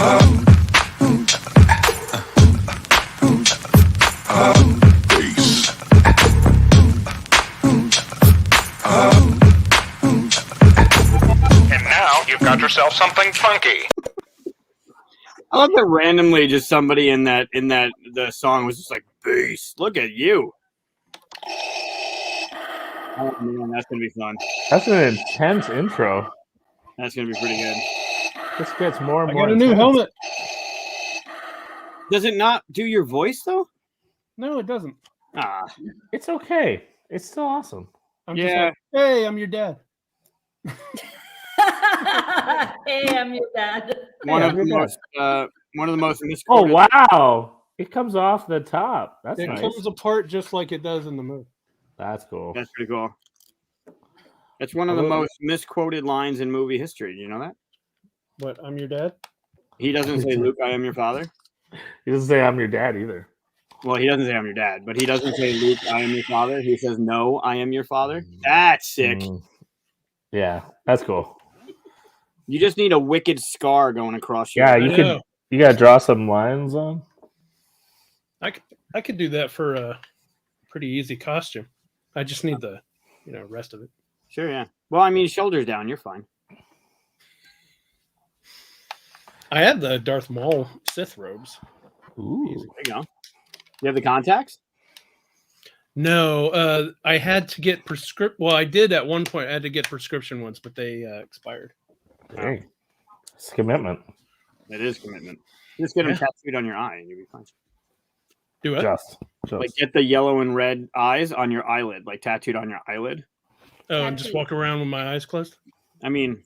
And now you've got yourself something funky. I love that randomly just somebody in the song was just like, bass, look at you. Oh man, that's gonna be fun. That's an intense intro. That's gonna be pretty good. This gets more and I more got a new intense. helmet. Does it not do your voice though? No, it doesn't. Ah, It's okay. It's still awesome. I'm just yeah. like, hey, I'm your dad. Hey, I'm your dad. One Yeah, of the you're most Oh misquoted. wow! It comes off the top. That's It nice. comes apart just like it does in the movie. That's cool. That's pretty cool. It's one of the most misquoted lines in movie history. Do you know that? What? I'm your dad. He doesn't say, "Luke, I am your father." He doesn't say I'm your dad either. Well, he doesn't say I'm your dad, but he doesn't say, "Luke, I am your father." He says, "No, I am your father." That's sick. Yeah, that's cool. You just need a wicked scar going across your Yeah, head. you gotta draw some lines on. I could do that for a pretty easy costume. I just need the rest of it. Sure, yeah. Well, I mean, shoulders down, you're fine. I had the Darth Maul Sith robes. Ooh. There you go. You have the contacts? No, I had to get prescription. Well, I did at one point. I had to get prescription ones, but they expired. Dang. It's a commitment. It is commitment. Just get them tattooed on your eye and you'll be fine. Do it. Just. Like get the yellow and red eyes on your eyelid, like tattooed on your eyelid. Oh, and just walk around with my eyes closed? I mean,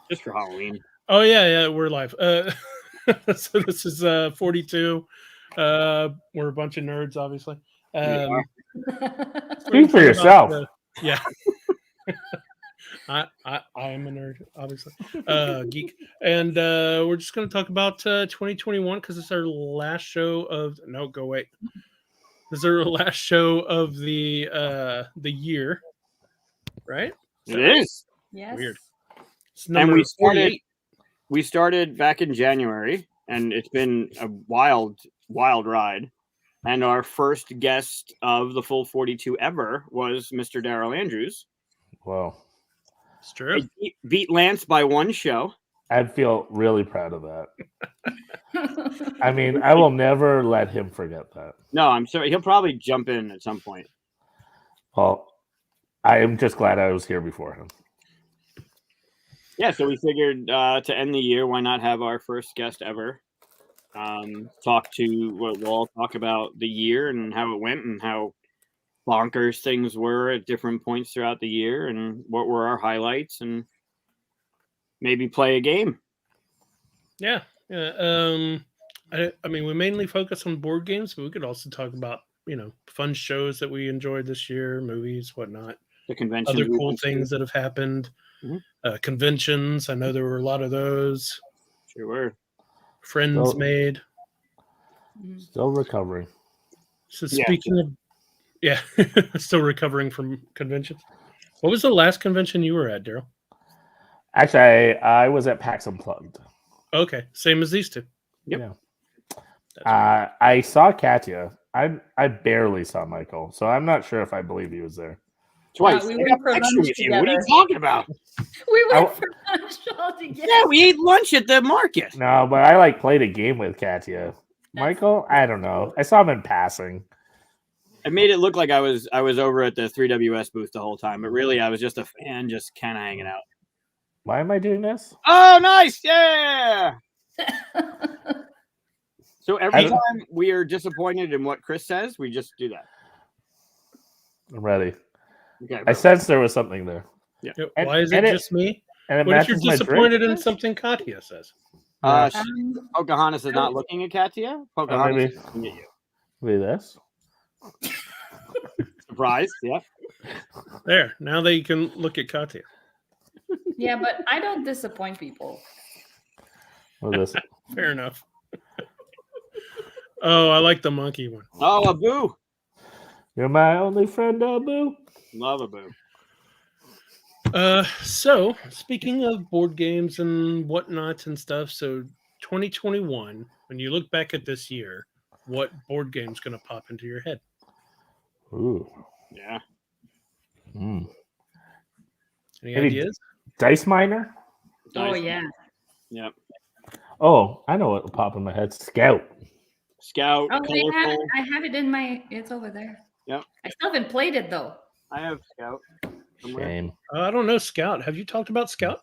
just for Halloween. Oh, yeah, we're live. So this is 42. We're a bunch of nerds, obviously. Speak for yourself. Yeah. I am a nerd, obviously. Geek. And we're just going to talk about 2021 because it's our last show of... No, go away. This is our last show of the year. Right? It is. Yes. Weird. And we started back in January, and it's been a wild ride. And our first guest of the full 42 ever was Mr. Daryl Andrews. Wow. It's true. He beat Lance by one show. I'd feel really proud of that. I mean, I will never let him forget that. No, I'm sorry. He'll probably jump in at some point. Well, I am just glad I was here before him. Yeah, so we figured to end the year, why not have our first guest ever we'll all talk about the year and how it went and how bonkers things were at different points throughout the year and what were our highlights and maybe play a game. Yeah. I mean, we mainly focus on board games, but we could also talk about, fun shows that we enjoyed this year, movies, whatnot. The convention. Other cool things that have happened. Mm-hmm. Conventions. I know there were a lot of those. Sure were. Friends made. Still recovering. So speaking of, still recovering from conventions. What was the last convention you were at, Daryl? Actually, I was at PAX Unplugged. Okay, same as these two. Yep. Yeah. I saw Katia. I barely saw Michael, so I'm not sure if I believe he was there. Twice. We went for lunch together. What are you talking about? We went for lunch all together. Yeah, we ate lunch at the market. No, but I played a game with Katia. Michael, I don't know. I saw him in passing. I made it look like I was over at the 3WS booth the whole time, but really I was just a fan, just kind of hanging out. Why am I doing this? Oh, nice! Yeah. So every time we are disappointed in what Chris says, we just do that. I'm ready. Okay. I sensed there was something there. Yeah. Why is it just me? And what if you're disappointed in something Katia says? Pocahontas is not looking at Katia. Pocahontas is looking at you. Maybe this. Surprise! Yeah. There. Now that you can look at Katia. Yeah, but I don't disappoint people. What is this? Fair enough. Oh, I like the monkey one. Oh, Abu. You're my only friend, Abu. Love Abu. So speaking of board games and whatnot and stuff, so 2021, when you look back at this year, what board game's going to pop into your head? Ooh. Yeah. Mm. Any Maybe ideas? Dice Miner? Oh Nice. yeah. Yep. Oh, I know what will pop in my head. Scout. Scout, Oh, colorful. I have it in my. It's over there. Yep. I still haven't played it though. I have Scout. somewhere. Shame. I don't know. Scout. Have you talked about Scout?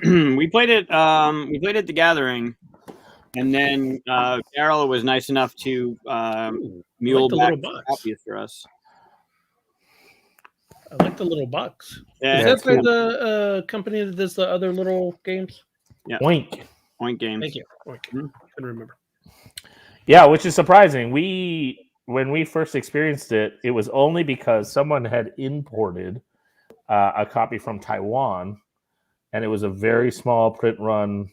We played it. We played at the Gathering, and then Daryl was nice enough to mule the back little some box. copies for us. I like the little box. Yeah, Is Yeah, that it's by cool. the company that does the other little games? Oink. Point Games. Thank you. Okay. Mhm. Couldn't remember. Yeah, which is surprising. When we first experienced it, it was only because someone had imported a copy from Taiwan, and it was a very small print run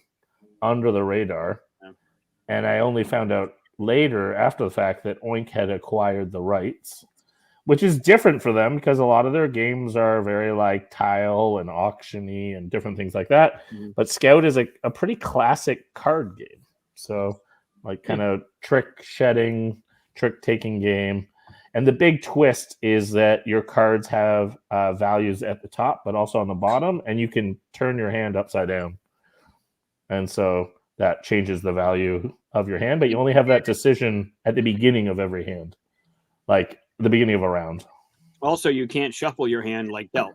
under the radar. Yeah. And I only found out later, after the fact, that Oink had acquired the rights, which is different for them because a lot of their games are very like tile and auction-y and different things like that. Mhm. But Scout is a pretty classic card game. So like kind of trick shedding, trick taking game. And the big twist is that your cards have values at the top, but also on the bottom, and you can turn your hand upside down. And so that changes the value of your hand, but you only have that decision at the beginning of every hand, like the beginning of a round. Also, you can't shuffle your hand like dealt.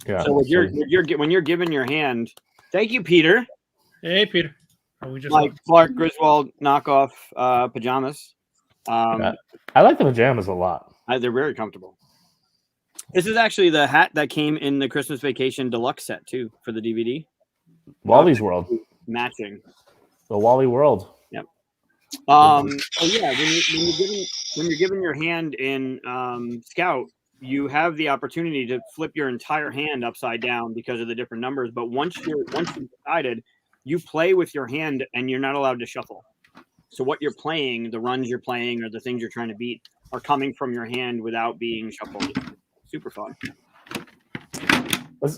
Yeah. So when you're given your hand, thank you, Peter. Hey, Peter. Are we just Like Clark Griswold knockoff pajamas. Yeah. I like the pajamas a lot. They're very comfortable. This is actually the hat that came in the Christmas Vacation Deluxe set too for the DVD. Wally's World. Matching. The Wally World. So yeah, when you're given your hand in Scout, you have the opportunity to flip your entire hand upside down because of the different numbers. But once you've decided, you play with your hand and you're not allowed to shuffle. So what you're playing, the runs you're playing, or the things you're trying to beat, are coming from your hand without being shuffled. Super fun.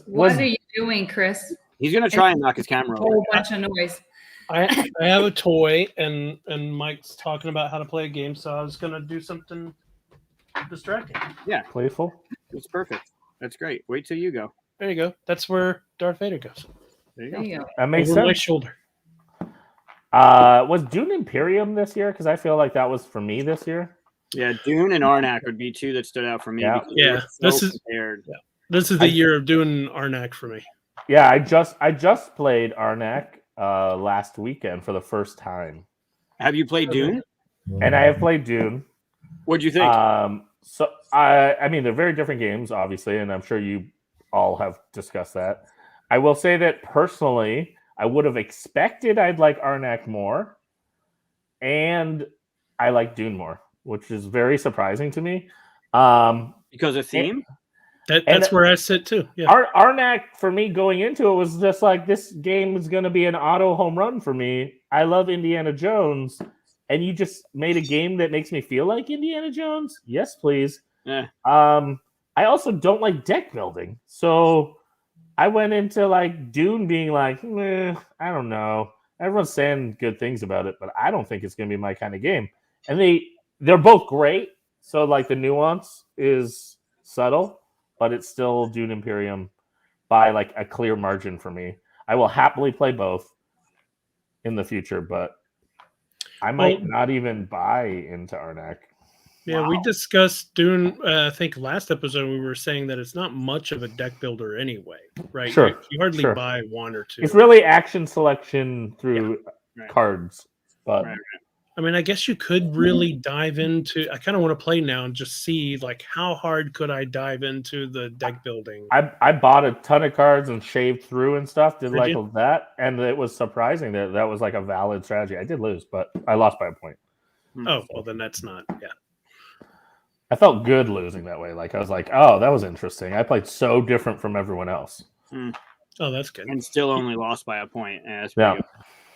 What are you doing, Chris? He's gonna try and knock his camera A over. whole bunch of noise. I have a toy, and Mike's talking about how to play a game, so I was gonna do something distracting. Playful. It's perfect. That's great. Wait till you go. There you go. That's where Darth Vader goes. There you There go. you go. That makes Over my sense. shoulder. Was Dune Imperium this year? Because I feel like that was for me this year. Yeah, Dune and Arnak would be two that stood out for me. Yeah. because they Yeah, were this is- compared. This is the year of doing Arnak for me. Yeah, I just played Arnak last weekend for the first time, Have you played Dune? and I have played Dune. What'd you think? So I mean, they're very different games, obviously, and I'm sure you all have discussed that. I will say that personally, I would have expected I'd like Arnak more, and I like Dune more, which is very surprising to me. Because of theme? That's where I sit too. Yeah. Arnak for me going into it was just like, this game is going to be an auto home run for me. I love Indiana Jones, and you just made a game that makes me feel like Indiana Jones. Yes, please. Yeah. I also don't like deck building, so I went into like Dune being like, I don't know. Everyone's saying good things about it, but I don't think it's going to be my kind of game. And they're both great, so like the nuance is subtle, but it's still Dune Imperium by like a clear margin for me. I will happily play both in the future, but I might not even buy into Arnak. Yeah, we discussed Dune. I think last episode we were saying that it's not much of a deck builder anyway, right? Sure, You hardly sure. buy one or two. It's really action selection through Right. cards, but Right. I mean, I guess you could really dive into. I kind of want to play now and just see like how hard could I dive into the deck building. I bought a ton of cards and shaved through and stuff. Did Did like you? that, and it was surprising that that was like a valid strategy. I did lose, but I lost by a point. Oh, well, then that's not. Yeah. I felt good losing that way. Like I was like, oh, that was interesting. I played so different from everyone else. Oh, that's good. And still only lost by a point. Yeah, that's Yeah.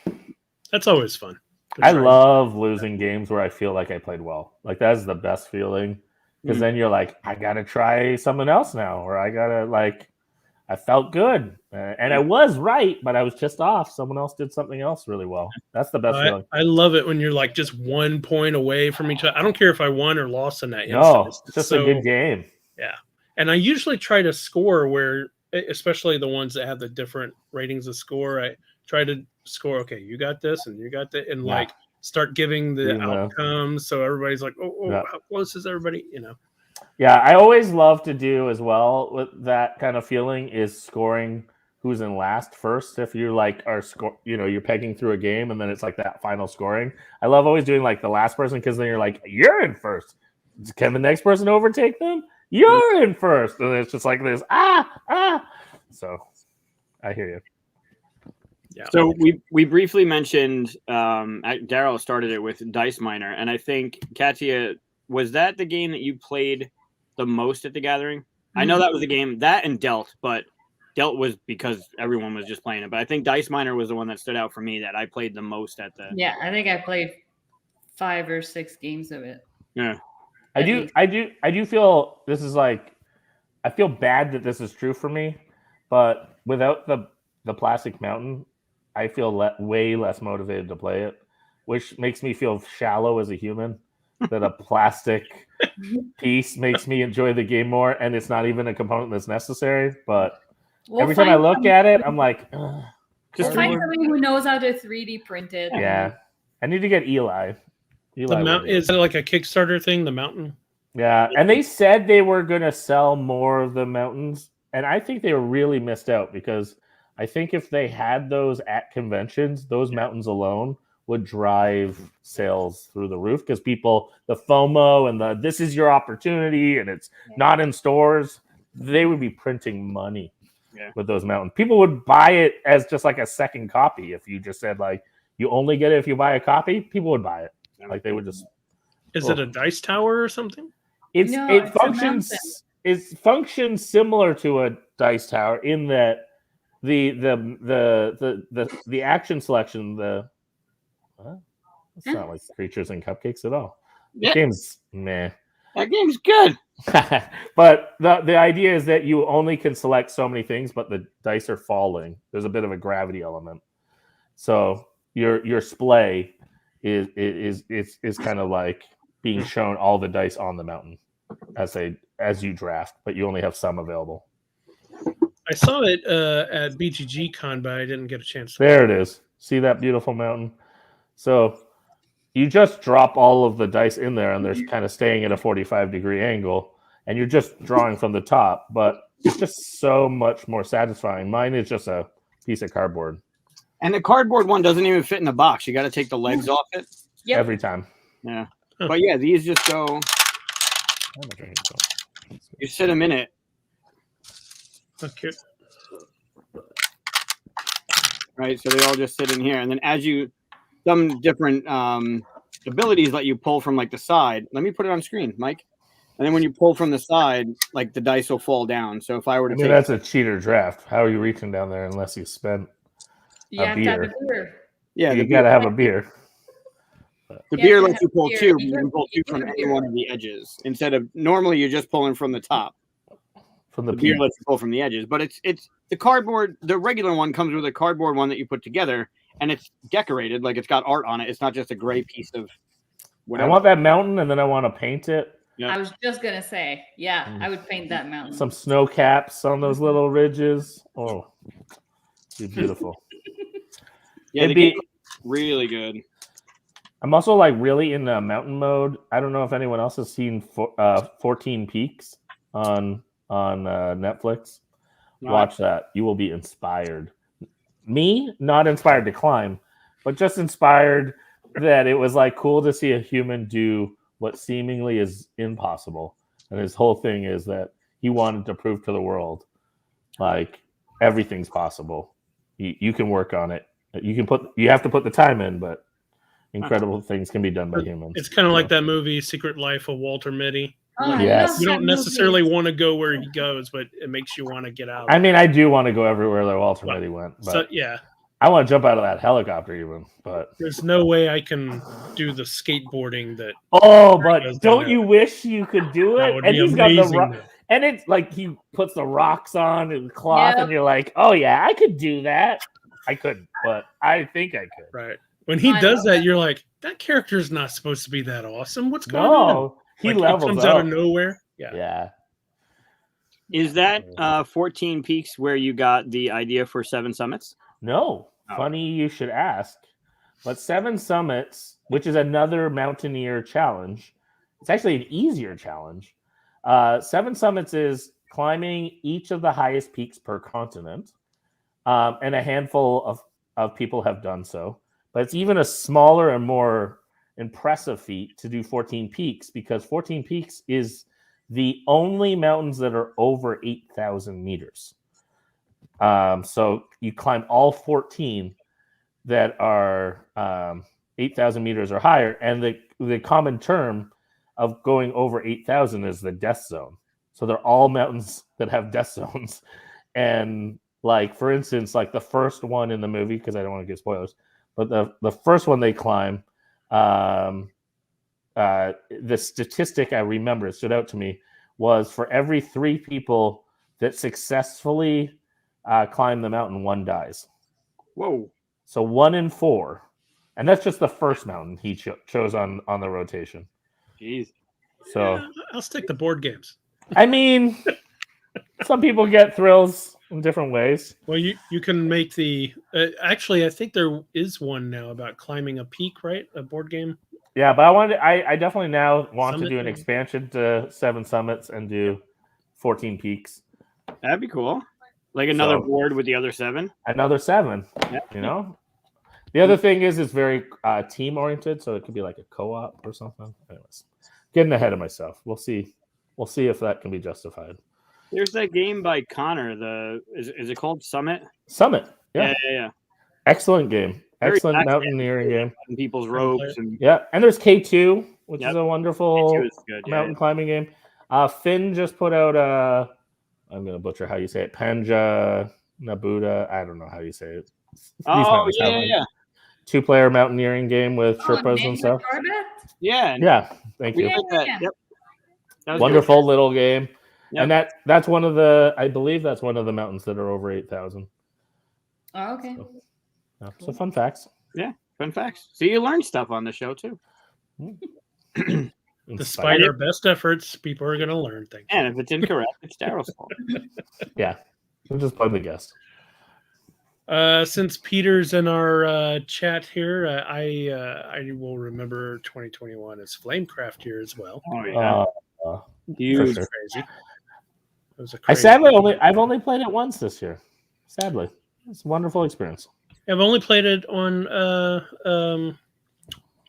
pretty good. That's always fun. I love losing games where I feel like I played well. Like that's the best feeling, because then you're like, I gotta try something else now, or I gotta like, I felt good, and I was right, but I was just off. Someone else did something else really well. That's the best feeling. I love it when you're like just 1 point away from each other. I don't care if I won or lost in that No, instant. it's just a good game. Yeah. And I usually try to score where, especially the ones that have the different ratings of score, I try to score, okay, you got this and you got that, and like start giving the outcomes. So everybody's like, how close is everybody? Yeah, I always love to do as well with that kind of feeling is scoring who's in last first. If you like are score, you're pegging through a game and then it's like that final scoring. I love always doing like the last person because then you're like, you're in first. Can the next person overtake them? You're in first. And it's just like this, So I hear you. Yeah. So we briefly mentioned Daryl started it with Dice Miner, and I think Katia, was that the game that you played the most at the gathering? Mm-hmm. I know that was the game that and Delt, but Delt was because everyone was just playing it. But I think Dice Miner was the one that stood out for me that I played the most at the. Yeah, I think I played 5 or 6 games of it. Yeah, I do feel this is like, I feel bad that this is true for me, but without the plastic mountain, I feel way less motivated to play it, which makes me feel shallow as a human. That a plastic piece makes me enjoy the game more, and it's not even a component that's necessary. But every time I look at it, I'm like, just find somebody who knows how to 3D print it. Yeah, I need to get Eli. The mountain is it like a Kickstarter thing? The mountain. Yeah, and they said they were going to sell more of the mountains, and I think they were really missed out because I think if they had those at conventions, those mountains alone would drive sales through the roof because people, the FOMO and this is your opportunity and it's not in stores, they would be printing money with those mountains. People would buy it as just like a second copy. If you just said like, you only get it if you buy a copy, people would buy it. Like they would just. Is it a dice tower or something? It functions similar to a dice tower in that the action selection, it's not like creatures and cupcakes at all. The game's meh. That game's good. But the idea is that you only can select so many things, but the dice are falling. There's a bit of a gravity element. So your splay is kind of like being shown all the dice on the mountain as you draft, but you only have some available. I saw it at BGG Con, but I didn't get a chance. There it is. See that beautiful mountain? So you just drop all of the dice in there, and they're kind of staying at a 45-degree angle, and you're just drawing from the top, but it's just so much more satisfying. Mine is just a piece of cardboard. And the cardboard one doesn't even fit in the box. You got to take the legs off it. Every time. Yeah. But yeah, these just go. You sit them in it. Okay. Right, so they all just sit in here, and then as you, some different abilities let you pull from like the side. Let me put it on screen, Mike. And then when you pull from the side, like the dice will fall down. So if I were to take, that's a cheater draft. How are you reaching down there unless you spend a beer? Yeah, you got to have a beer. The beer lets you pull two. You can pull two from any one of the edges instead of normally you're just pulling from the top. From the beer lets you pull from the edges, but it's the cardboard. The regular one comes with a cardboard one that you put together, and it's decorated like it's got art on it. It's not just a gray piece of whatever. I want that mountain, and then I want to paint it. Yep. I was just gonna say, I would paint that mountain. Some snow caps on those little ridges. Oh, it'd be beautiful. It'd be really good. I'm also like really in the mountain mode. I don't know if anyone else has seen 14 Peaks on Netflix. Watch that. You will be inspired. Me, not inspired to climb, but just inspired that it was like cool to see a human do what seemingly is impossible. And his whole thing is that he wanted to prove to the world like everything's possible. You can work on it. You have to put the time in, but incredible things can be done by humans. It's kind of like that movie Secret Life of Walter Mitty. Oh, yes. You don't necessarily want to go where he goes, but it makes you want to get out. I mean, I do want to go everywhere that Walter Mitty went. But so, yeah. I want to jump out of that helicopter even, but there's no way I can do the skateboarding that. Oh, but don't you wish you could do it? And And it's like he puts the rocks on and cloth, and you're like, oh yeah, I could do that. I couldn't, but I think I could. Right. When he I does love that, that. you're like, that character's not supposed to be that awesome. What's going on? No, he Like, levels it comes up. out of nowhere. Yeah. Yeah. Is that 14 Peaks where you got the idea for 7 Summits? No, Oh. funny you should ask. But 7 Summits, which is another Mountaineer challenge, it's actually an easier challenge. 7 Summits is climbing each of the highest peaks per continent, and a handful of people have done so. But it's even a smaller and more impressive feat to do 14 peaks, because 14 peaks is the only mountains that are over 8,000 meters. So you climb all 14 that are 8,000 meters or higher, and the common term of going over 8,000 is the death zone. So they're all mountains that have death zones. And like, for instance, like the first one in the movie, because I don't want to give spoilers, but the first one they climb, the statistic I remember, it stood out to me, was for every 3 people that successfully climb the mountain, 1 dies. Whoa. So 1 in 4. And that's just the first mountain he chose on the rotation. Jeez. So, Yeah, I'll stick to board games. I mean, some people get thrills in different ways. Well, you can make the actually, I think there is one now about climbing a peak, right? A board game. Yeah, but I definitely now want to do an Summit. expansion to 7 Summits and do 14 peaks. That'd be cool. Like another So- board with the other 7. Another 7, Yeah. you know? The other thing is it's very team oriented, so it could be like a co-op or something. Anyways, getting ahead of myself. We'll see if that can be justified. There's that game by Connor. Is it called Summit? Summit. Yeah. Yeah. Excellent game. Very Excellent fast mountaineering game. And people's ropes and Yeah. And there's K2, which Yep. is a wonderful K2 is good, yeah. mountain climbing game. Finn just put out I'm going to butcher how you say it, Panja Nabuda. I don't know how you say it. These Oh, mountains have, yeah. 2-player mountaineering game with Oh, Sherpas name and stuff. recorded? Yeah. Yeah. Thank We you. Yeah. did that. Yep. That was Wonderful little game. Yep. And that's one of I believe that's one of the mountains that are over 8,000. Oh, okay. So fun facts. good. Fun facts. So you learn stuff on the show too. Despite our best efforts, people are going to learn things. And if it's incorrect, it's Daryl's fault. Yeah. We'll just play the guest. Since Peter's in our chat here, I will remember 2021 as Flamecraft year as well. Oh yeah. for Huge. sure. Crazy. It was a I crazy. sadly I've only played it once this year. Sadly. It's a wonderful experience. I've only played it on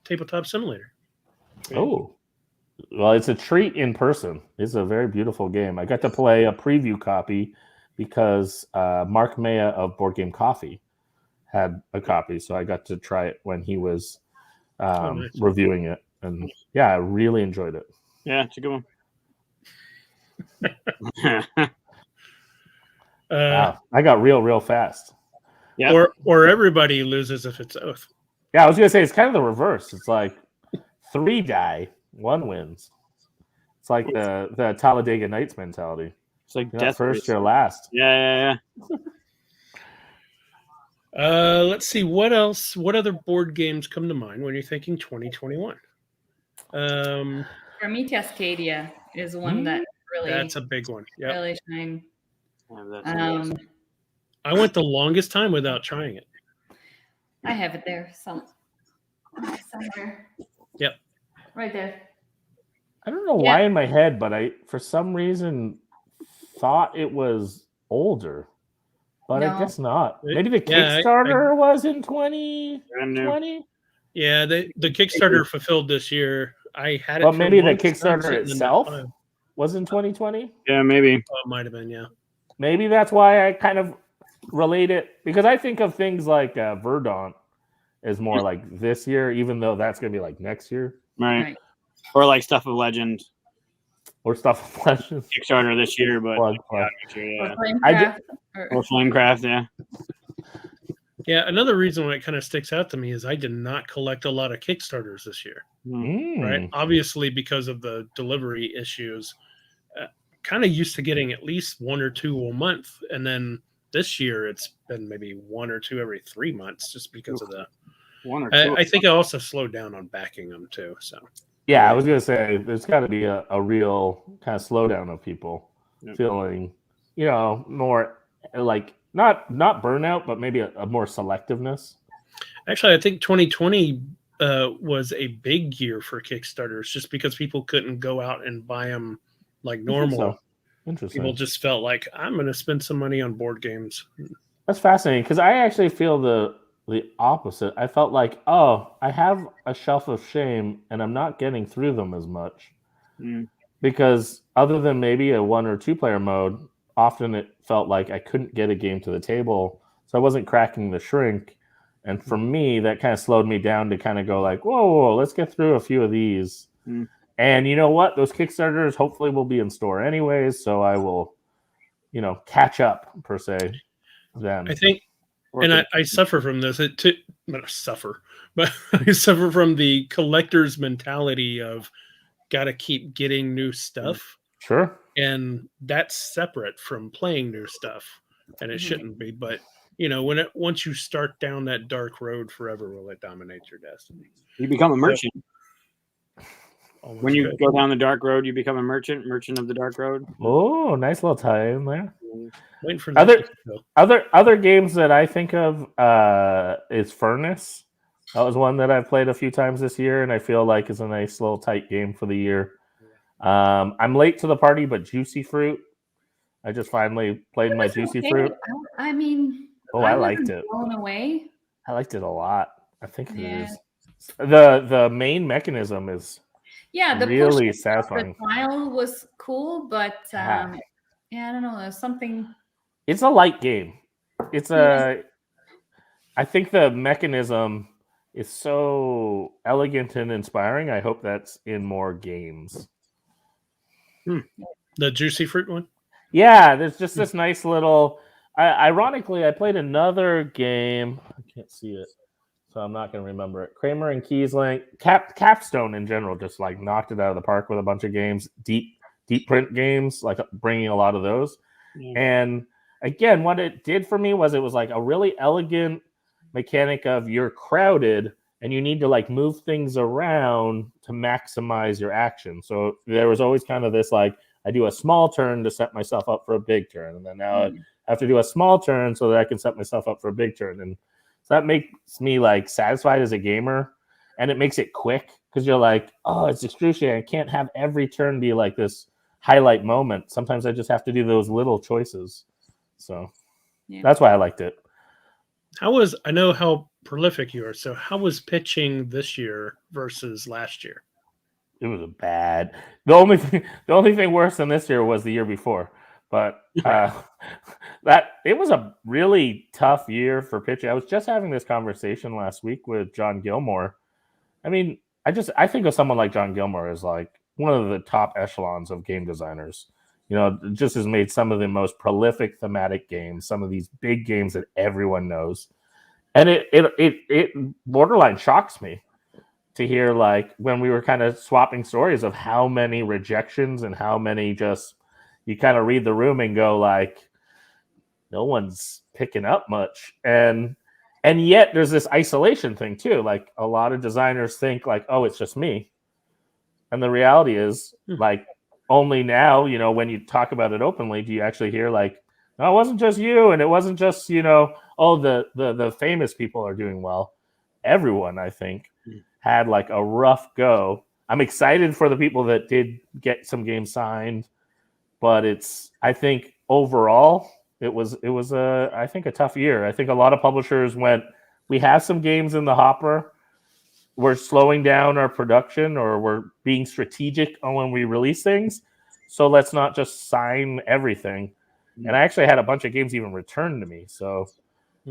Tabletop Simulator. Oh. Well, it's a treat in person. It's a very beautiful game. I got to play a preview copy because Mark Maya of Board Game Coffee had a copy, so I got to try it when he was Nice. reviewing it. And yeah, I really enjoyed it. Yeah, it's a good one. Wow. I got real fast. Yeah. Or everybody loses if it's oath. Yeah, I was gonna say it's kind of the reverse. It's like 3 die, 1 wins. It's like the Talladega Nights mentality. It's like You're not death first, race. you're last. Yeah. Let's see what else. What other board games come to mind when you're thinking 2021? For me, Cascadia is one that really, That's a big one. Yeah, really shined. Yeah, that's I went the longest time without trying it. I have it there somewhere. Yep. Right there. I don't know Yeah. why in my head, but I for some reason thought it was older. But I No. guess not. It- Maybe the yeah, Kickstarter was in 2020. brand new. Yeah, the Kickstarter fulfilled this year. I had it. But for maybe the months, now Kickstarter sitting in the itself pile. was in 2020. Yeah, maybe. Oh, it might have been. Yeah. Maybe that's why I kind of relate it, because I think of things like Verdant as more like this year, even though that's going to be like next year, Right. Right. Or like Stuff of Legend or stuff of Legends. Kickstarter this year, but Plug. next year, yeah. Or I Flamecraft. Or- Or Flamecraft, yeah. Yeah. Another reason why it kind of sticks out to me is I did not collect a lot of Kickstarters this year. Mm. Right. Obviously, because of the delivery issues, kind of used to getting at least 1 or 2 a month, and then this year it's been maybe 1 or 2 every 3 months, just because of the. 1 or 2. I think I also slowed down on backing them too. So Yeah, I was gonna say there's got to be a real kind of slowdown of people Yep. feeling, more like not burnout, but maybe a more selectiveness. actually, I think 2020 was a big year for Kickstarters, just because people couldn't go out and buy them like normal. So interesting. People just felt like, I'm going to spend some money on board games. That's fascinating because I actually feel the opposite. I felt like, I have a shelf of shame and I'm not getting through them as much. Because other than maybe a 1 or 2 player mode, often it felt like I couldn't get a game to the table. So I wasn't cracking the shrink. And for me, that kind of slowed me down to kind of go like, whoa, let's get through a few of these. And you know what? Those Kickstarters hopefully will be in store anyways. So I will, catch up per se then. I think, and I suffer from this. Not suffer, but I suffer from the collector's mentality of got to keep getting new stuff. Sure. And that's separate from playing new stuff. And it shouldn't be. But, once you start down that dark road, forever will it dominate your destiny. You become a merchant. Almost When you good. go down the dark road, you become a merchant of the dark road. Oh, nice little tie in there. Waiting for that. Other games that I think of is Furnace. That was one that I've played a few times this year, and I feel like is a nice little tight game for the year. I'm late to the party, but Juicy Fruit. I just finally played my Juicy Fruit. I mean, I liked it. Blown away. I liked it a lot. I think it Yeah. is. The main mechanism is The really push satisfying. The trial was cool, but I don't know. There's something. It's a light game. I think the mechanism is so elegant and inspiring. I hope that's in more games. The Juicy Fruit one? Yeah, there's just this nice little. Ironically, I played another game. I can't see it, so I'm not going to remember it. Kramer and Kiesling, Capstone in general, just like knocked it out of the park with a bunch of games, deep print games, like bringing a lot of those. And again, what it did for me was it was like a really elegant mechanic of you're crowded and you need to like move things around to maximize your action. So there was always kind of this like I do a small turn to set myself up for a big turn, and then now I have to do a small turn so that I can set myself up for a big turn. And so that makes me like satisfied as a gamer, and it makes it quick because you're like, oh, it's excruciating. I can't have every turn be like this highlight moment. Sometimes I just have to do those little choices. So that's why I liked it. I know how prolific you are. So how was pitching this year versus last year? It was bad. The only thing worse than this year was the year before. But that it was a really tough year for pitching. I was just having this conversation last week with John Gilmore. I mean, I think of someone like John Gilmore as like one of the top echelons of game designers. Just has made some of the most prolific thematic games, some of these big games that everyone knows. And it borderline shocks me to hear like when we were kind of swapping stories of how many rejections and how many just you kind of read the room and go like no one's picking up much. And yet there's this isolation thing too. Like a lot of designers think like, oh, it's just me. And the reality is like only now, when you talk about it openly, do you actually hear like, no, it wasn't just you. And it wasn't just, oh, the famous people are doing well. Everyone, I think, had like a rough go. I'm excited for the people that did get some games signed, but I think overall it was I think a tough year. I think a lot of publishers went, we have some games in the hopper. We're slowing down our production or we're being strategic on when we release things. So let's not just sign everything. And I actually had a bunch of games even returned to me. So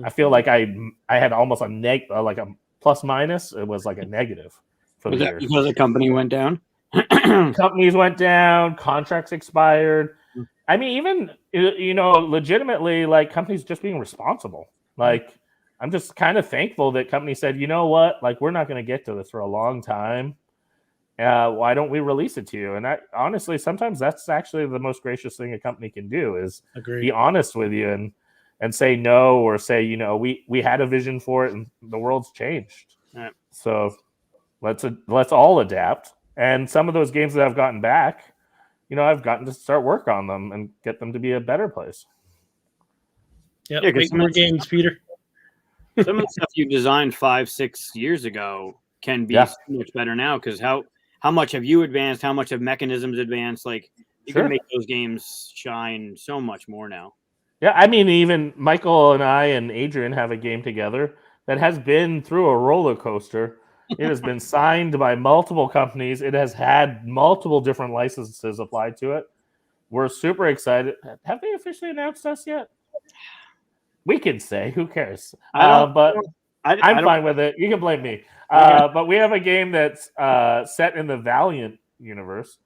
I feel like I had almost like a plus minus. It was like a negative for the year. Because the company went down? Companies went down, contracts expired. I mean, even, legitimately, like companies just being responsible. Like, I'm just kind of thankful that companies said, you know what, like, we're not going to get to this for a long time. Why don't we release it to you? And honestly, sometimes that's actually the most gracious thing a company can do is be honest with you and say no, or say, we had a vision for it and the world's changed. Right. So let's all adapt. And some of those games that I've gotten back, I've gotten to start work on them and get them to be a better place. Yep. Yeah, make more games, Peter. Some of the stuff you designed 5-6 years ago can be so much better now, because how much have you advanced? How much have mechanisms advanced? Like, you can make those games shine so much more now. Yeah, I mean, even Michael and I and Adrian have a game together that has been through a roller coaster. It has been signed by multiple companies. It has had multiple different licenses applied to it. We're super excited. Have they officially announced us yet? We can say, who cares? I'm fine with it. You can blame me. But we have a game that's set in the Valiant universe.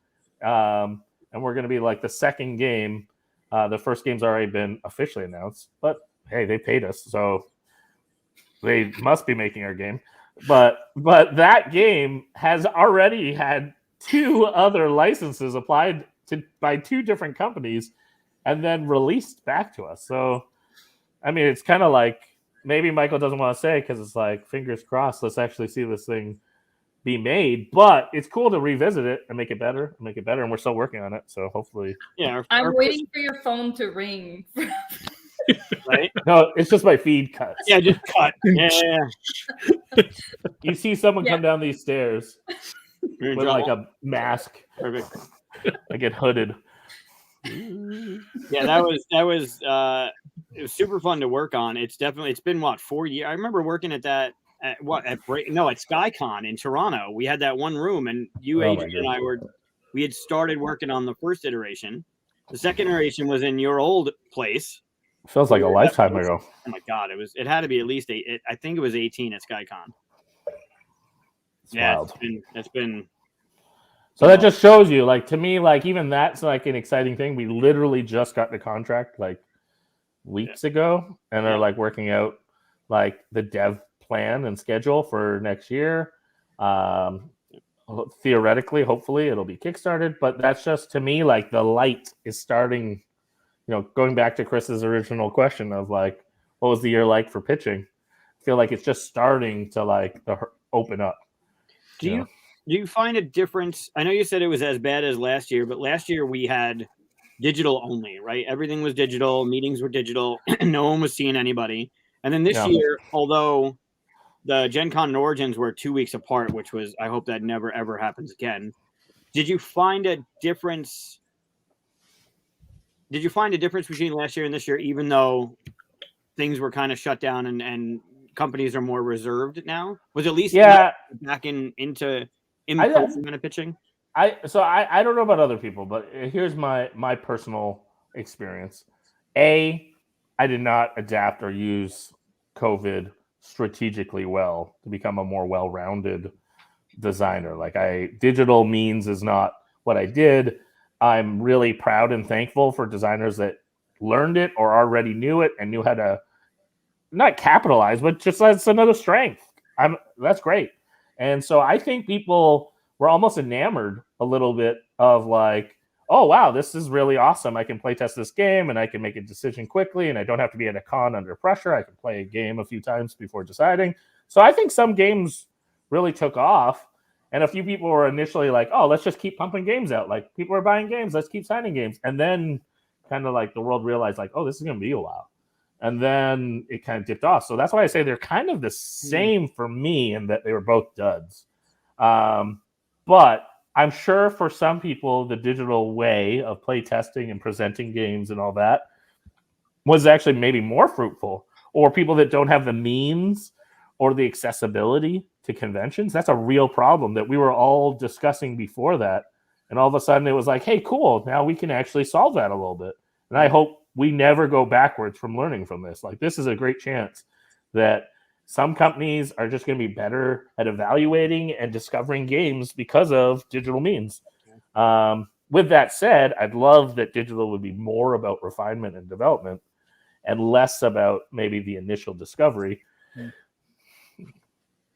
And we're going to be like the second game. The first game's already been officially announced. But, hey, they paid us, so they must be making our game. But that game has already had 2 other licenses applied by 2 different companies and then released back to us. So, I mean, it's kind of like maybe Michael doesn't want to say because it's like, fingers crossed, let's actually see this thing be made. But it's cool to revisit it and make it better, and we're still working on it. So hopefully, I'm waiting for your phone to ring. Right? No, it's just my feed cuts. Yeah, just cut. Yeah. You see someone come down these stairs with like a mask. Perfect. I get hooded. Yeah, that was it was super fun to work on. It's been 4 years. I remember working at that at SkyCon in Toronto. We had that one room, and Adrian, and I we had started working on the first iteration. The second iteration was in your old place. Feels like a lifetime ago. Oh my god, it had to be at least 8. I think it was 18 at SkyCon. Wild. It's been. So that just shows you, like, to me, like, even that's like an exciting thing. We literally just got the contract like weeks ago, and are like working out like the dev plan and schedule for next year. Theoretically, hopefully, it'll be kickstarted, but that's just, to me, like, the light is starting. Going back to Chris's original question of like, what was the year like for pitching? I feel like it's just starting to like open up. Do you find a difference? I know you said it was as bad as last year, but last year we had digital only, right? Everything was digital. Meetings were digital. No one was seeing anybody. And then this year, although the Gen Con and Origins were 2 weeks apart, which was, I hope that never, ever happens again. Did you find a difference? Did you find a difference between last year and this year, even though things were kind of shut down and companies are more reserved now? Was at least back into in-person kind of pitching? I don't know about other people, but here's my personal experience. I did not adapt or use COVID strategically well to become a more well-rounded designer. Like, digital means is not what I did. I'm really proud and thankful for designers that learned it or already knew it and knew how to not capitalize, but just that's another strength. That's great. And so I think people were almost enamored a little bit of like, oh, wow, this is really awesome. I can play test this game and I can make a decision quickly and I don't have to be at a con under pressure. I can play a game a few times before deciding. So I think some games really took off. And a few people were initially like, oh, let's just keep pumping games out. Like, people are buying games. Let's keep signing games. And then kind of like the world realized like, oh, this is going to be a while. And then it kind of dipped off. So that's why I say they're kind of the same for me in that they were both duds. But I'm sure for some people, the digital way of play testing and presenting games and all that was actually maybe more fruitful. Or people that don't have the means or the accessibility to conventions. That's a real problem that we were all discussing before that. And all of a sudden it was like, hey, cool. Now we can actually solve that a little bit. And I hope we never go backwards from learning from this. Like, this is a great chance that some companies are just going to be better at evaluating and discovering games because of digital means. With that said, I'd love that digital would be more about refinement and development and less about maybe the initial discovery.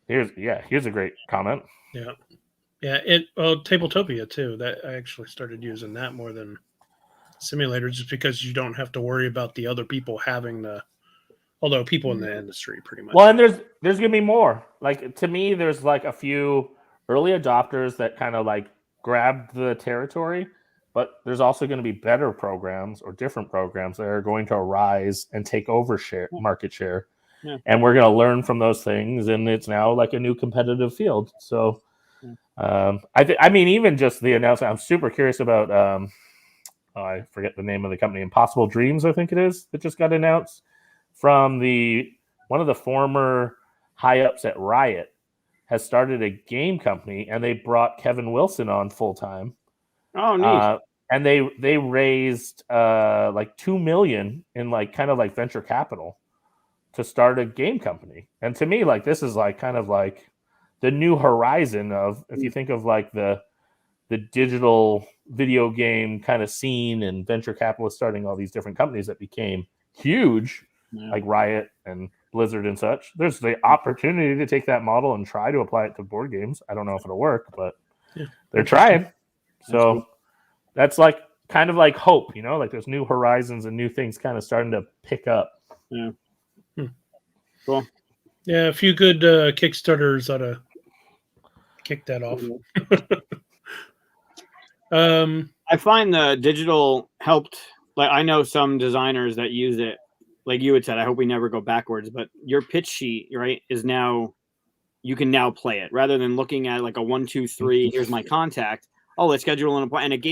Here's a great comment. Yeah, Tabletopia too. That I actually started using that more than simulators, just because you don't have to worry about the other people having the. Although people in the industry pretty much. Well, and there's gonna be more. Like to me, there's like a few early adopters that kind of like grabbed the territory, but there's also going to be better programs or different programs that are going to arise and take over market share. Yeah. And we're going to learn from those things, and it's now like a new competitive field. So, I mean, even just the announcement, I'm super curious about. I forget the name of the company, Impossible Dreams, I think it is, that just got announced from one of the former high ups at Riot has started a game company, and they brought Kevin Wilson on full time. Oh, neat. And they raised like $2 million in like kind of like venture capital to start a game company. And to me, like this is like kind of like the new horizon of, if you think of like the digital video game kind of scene and venture capitalists starting all these different companies that became huge, like Riot and Blizzard and such. There's the opportunity to take that model and try to apply it to board games. I don't know if it'll work, but they're trying. So that's like kind of like hope, like there's new horizons and new things kind of starting to pick up. Yeah. Cool. Yeah, a few good Kickstarters ought to kick that off. I find the digital helped. Like I know some designers that use it. Like you had said, I hope we never go backwards. But your pitch sheet, right, is now you can now play it rather than looking at like a 1, 2, 3. Here's my contact. Oh, let's schedule an appointment. And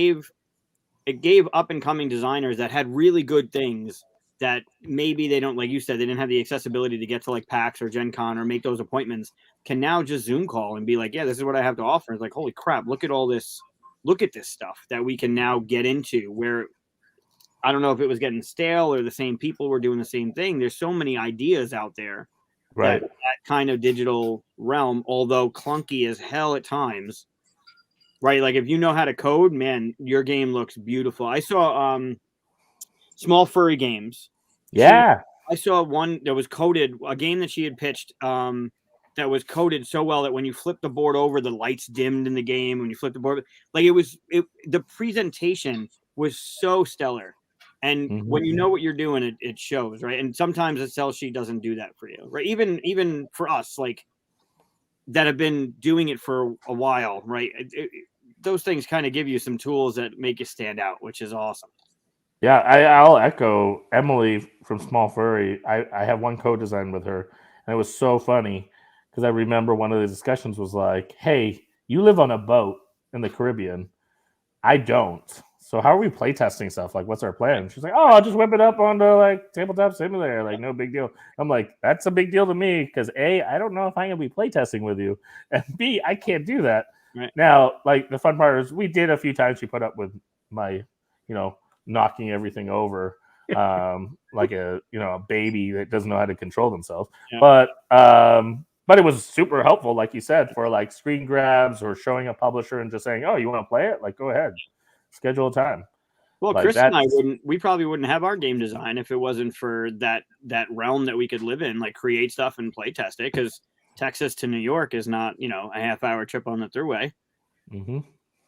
it gave up and coming designers that had really good things that maybe they don't, like you said, they didn't have the accessibility to get to like PAX or Gen Con or make those appointments, can now just Zoom call and be like, yeah, this is what I have to offer. It's like, holy crap, look at all this. Look at this stuff that we can now get into, where I don't know if it was getting stale or the same people were doing the same thing. There's so many ideas out there. Right. That kind of digital realm, although clunky as hell at times, right? Like if you know how to code, man, your game looks beautiful. I saw Small Furry Games. Yeah. I saw one that was coded, a game that she had pitched that was coded so well that when you flip the board over, the lights dimmed in the game. When you flip the board, like the presentation was so stellar. And when you know what you're doing, it shows, right? And sometimes a sell sheet doesn't do that for you, right? Even for us, like that have been doing it for a while, right? Those things kind of give you some tools that make you stand out, which is awesome. Yeah, I'll echo Emily from Small Furry. I have one co-design with her, and it was so funny because I remember one of the discussions was like, hey, you live on a boat in the Caribbean. I don't. So how are we playtesting stuff? Like, what's our plan? She's like, oh, I'll just whip it up onto like Tabletop Simulator. Like, no big deal. I'm like, that's a big deal to me because A, I don't know if I'm going to be playtesting with you. And B, I can't do that. Right. Now, like, the fun part is we did a few times she put up with my, knocking everything over like a baby that doesn't know how to control themselves. Yeah. But it was super helpful, like you said, for like screen grabs or showing a publisher and just saying, oh, you want to play it? Like, go ahead, schedule a time. Well, like Chris and I we probably wouldn't have our game design if it wasn't for that realm that we could live in, like create stuff and play test it, because Texas to New York is not, a half-hour trip on the thruway. Mm-hmm.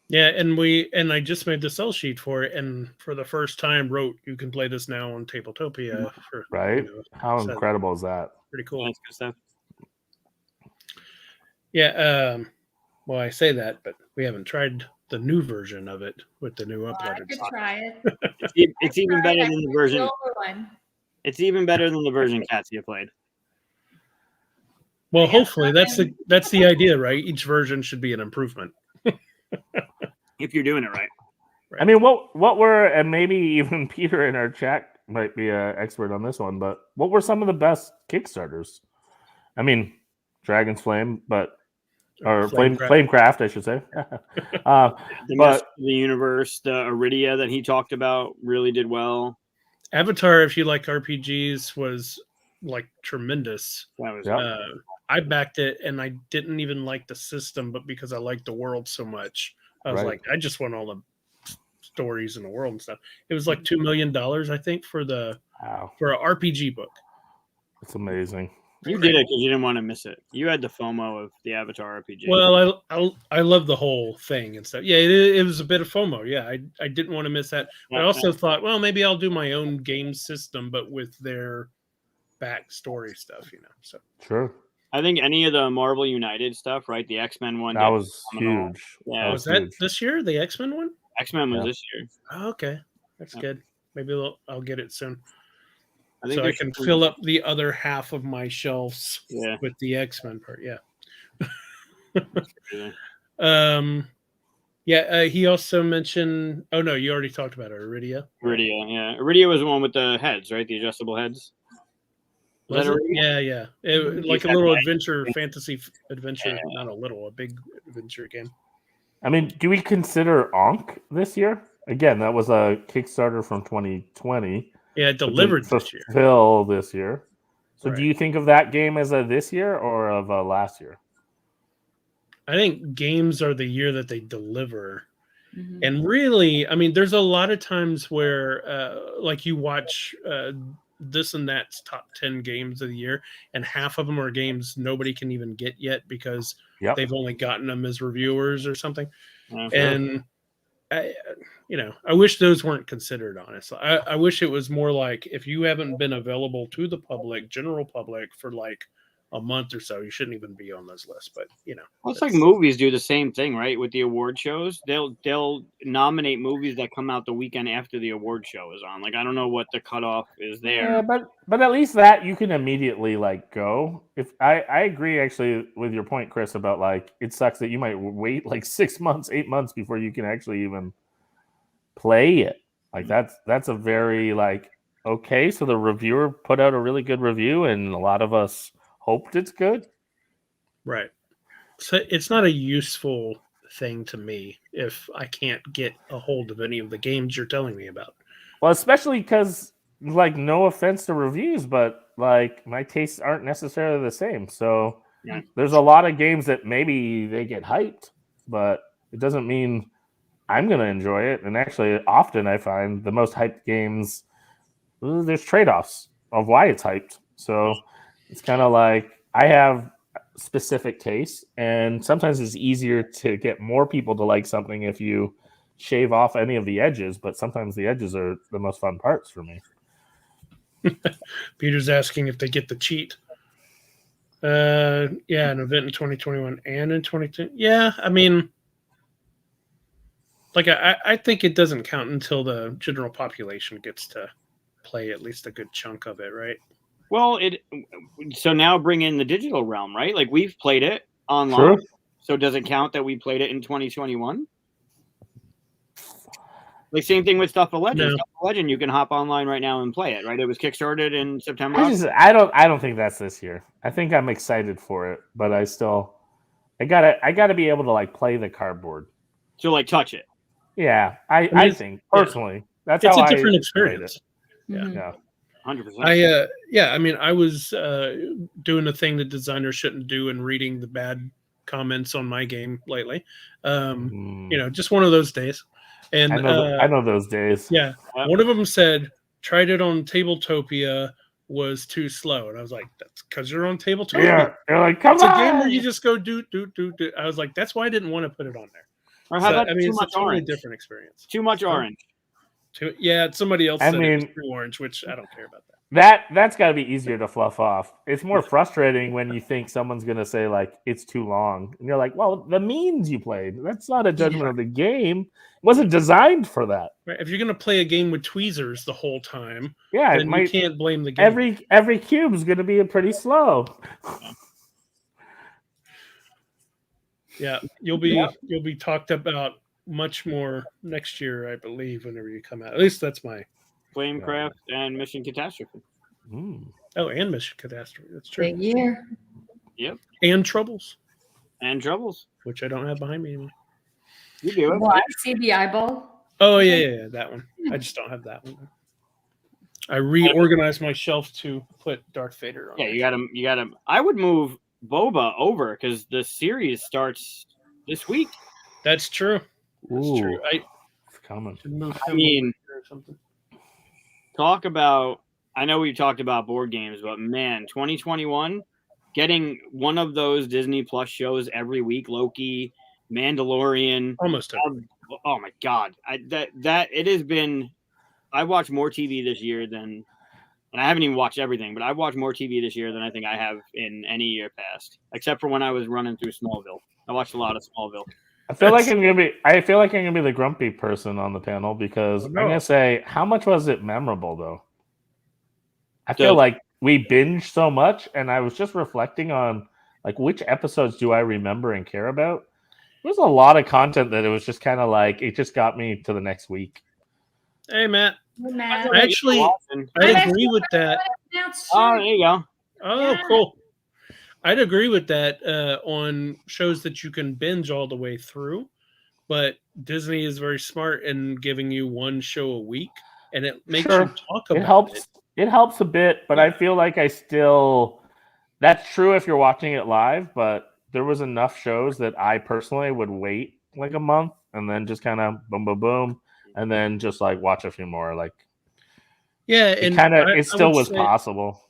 Yeah, and I just made the sell sheet for it, and for the first time wrote, you can play this now on Tabletopia. Right? How incredible is that? Pretty cool. That's good stuff. Yeah, well, I say that, but we haven't tried the new version of it with the new uploaded. I could try it. It's even better than the version. It's even better than the version Katia played. Well, hopefully that's the idea, right? Each version should be an improvement. If you're doing it right. I mean, what were, and maybe even Peter in our chat might be an expert on this one, but what were some of the best Kickstarters? I mean, Dragon's Flame, or Flamecraft, I should say. The Universe, the Iridia that he talked about really did well. Avatar, if you like RPGs, was like tremendous. I backed it, and I didn't even like the system, but because I liked the world so much, I was like, I just want all the stories in the world and stuff. It was like $2 million, I think, for an RPG book. It's amazing. You did it because you didn't want to miss it. You had the FOMO of the Avatar RPG. Well, I love the whole thing and stuff. Yeah, it was a bit of FOMO. Yeah, I didn't want to miss that. But I also thought, well, maybe I'll do my own game system, but with their backstory stuff, So Sure. I think any of the Marvel United stuff, right? The X-Men one. That was phenomenal. huge. Yeah. was that this year? The X-Men one? X-Men was this year. Oh, okay, that's good. Maybe I'll get it soon. I I can fill up the other half of my shelves with the X-Men part. Yeah. He also mentioned. Oh no, you already talked about it. Iridia. Iridia was the one with the heads, right? The adjustable heads. Was it? Yeah. Like a little adventure, fantasy adventure. Not a little, a big adventure game. I mean, do we consider Ankh this year? Again, that was a Kickstarter from 2020. Yeah, it delivered this year. Fulfill this year. So do you think of that game as a this year or of a last year? I think games are the year that they deliver. Mm-hmm. And really, I mean, there's a lot of times where like you watch this and that's top 10 games of the year, and half of them are games nobody can even get yet because they've only gotten them as reviewers or something. Mm-hmm. And I wish those weren't considered, honestly. I wish it was more like if you haven't been available to the public, general public, for like a month or so, you shouldn't even be on those lists. But well, it's like movies do the same thing, right? With the award shows, they'll nominate movies that come out the weekend after the award show is on. Like I don't know what the cutoff is there. Yeah, but at least that you can immediately like go. If I agree actually with your point, Chris, about like it sucks that you might wait like 6 months, 8 months before you can actually even play it. Like that's a very like okay. So the reviewer put out a really good review, and a lot of us hoped it's good. Right. So it's not a useful thing to me if I can't get a hold of any of the games you're telling me about. Well, especially because, like, no offense to reviews, but like my tastes aren't necessarily the same. So there's a lot of games that maybe they get hyped, but it doesn't mean I'm going to enjoy it. And actually, often I find the most hyped games, there's trade-offs of why it's hyped. So it's kind of like I have specific tastes, and sometimes it's easier to get more people to like something if you shave off any of the edges, but sometimes the edges are the most fun parts for me. Peter's asking if they get the cheat. An event in 2021 and in 2022. Yeah, I mean, like I think it doesn't count until the general population gets to play at least a good chunk of it, right? Well, so now bring in the digital realm, right? Like we've played it online. Sure. So does it count that we played it in 2021? Like same thing with Stuff of Legend. No. Stuff of Legend, you can hop online right now and play it, right? It was kickstarted in September. I don't think that's this year. I think I'm excited for it, but I gotta be able to like play the cardboard. So like touch it. Yeah, I think personally that's it's how a different experience. Mm-hmm. Yeah. 100%. I mean, I was doing a thing that designers shouldn't do and reading the bad comments on my game lately. Just one of those days. And I know those days. Yeah. One of them said, tried it on Tabletopia, was too slow. And I was like, that's because you're on Tabletopia. Yeah. You're like, come on. It's a game where you just go do. I was like, that's why I didn't want to put it on there. Or how about it's much a totally orange? Different experience. Too much orange. Somebody else said it was too orange, which I don't care about that. That's got to be easier to fluff off. It's more frustrating when you think someone's going to say, like, it's too long. And you're like, well, the means you played. That's not a judgment of the game. It wasn't designed for that. Right. If you're going to play a game with tweezers the whole time, then you can't blame the game. Every cube is going to be pretty slow. Yeah, you'll be talked about much more next year, I believe, whenever you come out. At least that's my Flamecraft and Mission Catastrophe. Oh, and Mission Catastrophe. That's true. Big year. Yep. And Troubles. Which I don't have behind me anymore. You do it. Well, I see the eyeball. Oh yeah, that one. I just don't have that one. I reorganized my shelf to put Darth Vader on. Yeah, you got him. I would move Boba over because the series starts this week. That's true. That's true. It's coming. I mean, talk about. I know we've talked about board games, but man, 2021 getting one of those Disney Plus shows every week, Loki, Mandalorian. Almost every Oh my God. It has been, I watched more TV this year than, and I haven't even watched everything, but I've watched more TV this year than I think I have in any year past, except for when I was running through Smallville. I watched a lot of Smallville. I feel like I'm gonna be the grumpy person on the panel because I'm gonna say, how much was it memorable though? I feel like we binged so much, and I was just reflecting on like which episodes do I remember and care about. There's a lot of content that it was just kind of like it just got me to the next week. Hey, Matt. Matt. I agree with that. Oh, there you go. Oh, Yeah. cool. I'd agree with that on shows that you can binge all the way through, but Disney is very smart in giving you one show a week, and it makes you talk about it. It helps a bit, but I feel like that's true if you're watching it live, but there was enough shows that I personally would wait like a month and then just kind of boom, boom, boom, and then just like watch a few more. Like, yeah, and it still was possible.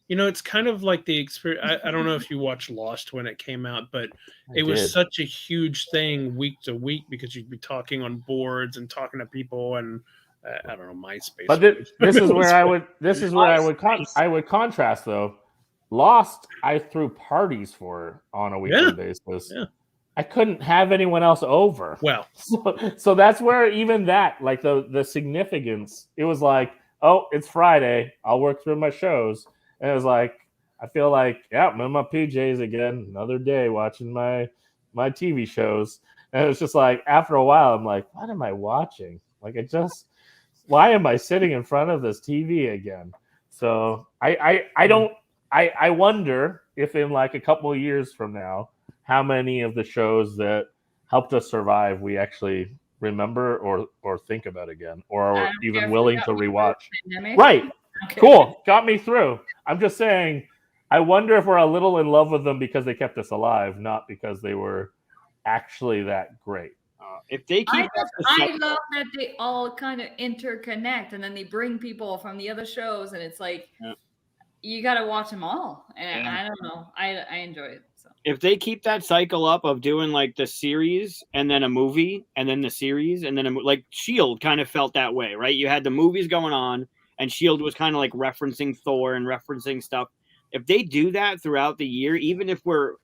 You know, it's kind of like the experience. I don't know if you watched Lost when it came out, but it was such a huge thing week to week because you'd be talking on boards and talking to people and I don't know, MySpace. But this is where I would contrast though. Lost, I threw parties for on a weekly basis. Yeah. I couldn't have anyone else over. Well, so that's where even that, like the significance, it was like, oh, it's Friday. I'll work through my shows. And it was like, I feel like, yeah, I'm in my PJs again. Another day watching my TV shows. And it was just like, after a while, I'm like, what am I watching? Like, why am I sitting in front of this TV again? So I wonder if in like a couple of years from now, how many of the shows that helped us survive we actually remember or think about again, or are even willing to rewatch. Right. Okay. Cool. Got me through. I'm just saying, I wonder if we're a little in love with them because they kept us alive, not because they were actually that great. If they keep, I love that they all kind of interconnect, and then they bring people from the other shows, and it's like you got to watch them all. And I don't know, I enjoy it. So if they keep that cycle up of doing like the series and then a movie and then the series and then like Shield kind of felt that way, right? You had the movies going on, and Shield was kind of like referencing Thor and referencing stuff. If they do that throughout the year, even if we're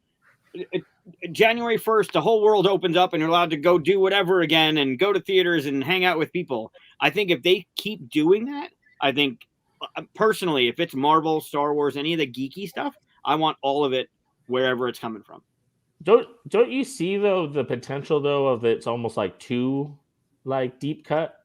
January 1st, the whole world opens up and you're allowed to go do whatever again and go to theaters and hang out with people. I think if they keep doing that, I think personally, if it's Marvel, Star Wars, any of the geeky stuff, I want all of it wherever it's coming from. Don't you see though the potential though of it's almost like too like deep cut?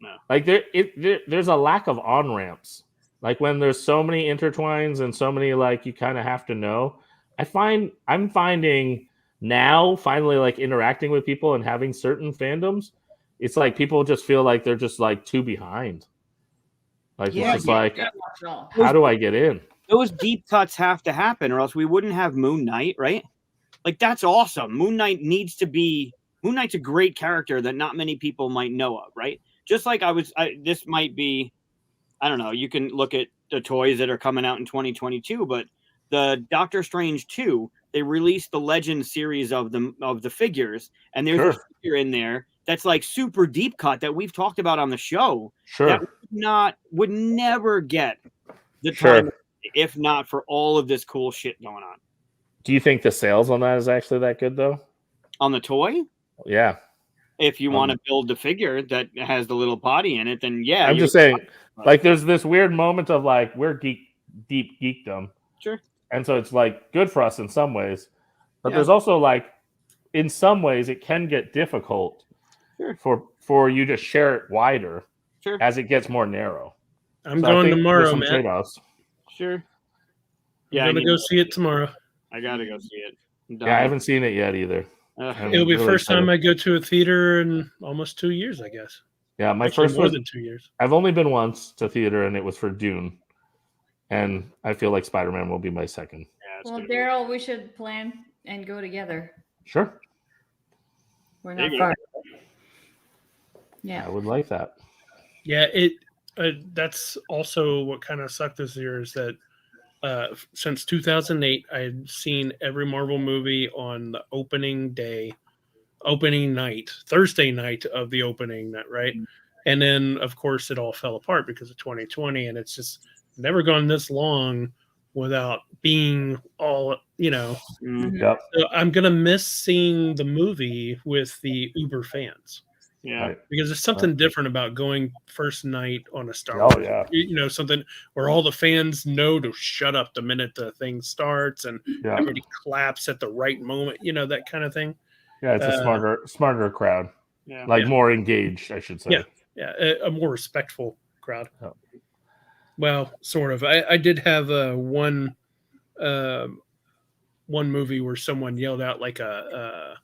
No. Like there's a lack of on ramps. Like when there's so many intertwines and so many like you kind of have to know. I'm finding now finally like interacting with people and having certain fandoms, it's like people just feel like they're just like too behind. Like it's just like, how do I get in? Those deep cuts have to happen, or else we wouldn't have Moon Knight, right? Like that's awesome. Moon Knight's a great character that not many people might know of, right? Just like this might be, I don't know. You can look at the toys that are coming out in 2022, but the Doctor Strange 2, they released the Legend series of the figures, and there's a figure in there that's like super deep cut that we've talked about on the show. That would never get the time if not for all of this cool shit going on. Do you think the sales on that is actually that good though? On the toy? Yeah. If you want to build the figure that has the little body in it, then yeah. I'm just saying, like, there's this weird moment of like we're deep geekdom. Sure. And so it's like good for us in some ways, but there's also like in some ways it can get difficult for you to share it wider as it gets more narrow. I'm going tomorrow, man. Trade-offs. Sure. Yeah, I'm gonna go see it tomorrow. I gotta go see it. Yeah, I haven't seen it yet either. It'll be the first time I go to a theater in almost 2 years, I guess. Yeah, my Actually, first more was than 2 years. I've only been once to theater, and it was for Dune. And I feel like Spider-Man will be my second. Yeah, well, Daryl, we should plan and go together. Sure. We're not far. Yeah, I would like that. Yeah, that's also what kind of sucked this year is that since 2008, I had seen every Marvel movie on the opening night, Thursday night of the opening night, right? And then, of course, it all fell apart because of 2020, and it's just never gone this long without being all, Yep. So I'm going to miss seeing the movie with the Uber fans. Yeah. Right. Because there's something different about going first night on a Star Oh, Wars. yeah. Something where all the fans know to shut up the minute the thing starts and Yeah. everybody claps at the right moment, that kind of thing. Yeah, it's a smarter crowd. Yeah. Like more engaged, I should say. Yeah, a more respectful crowd. Oh. Well, sort of. I did have one movie where someone yelled out like a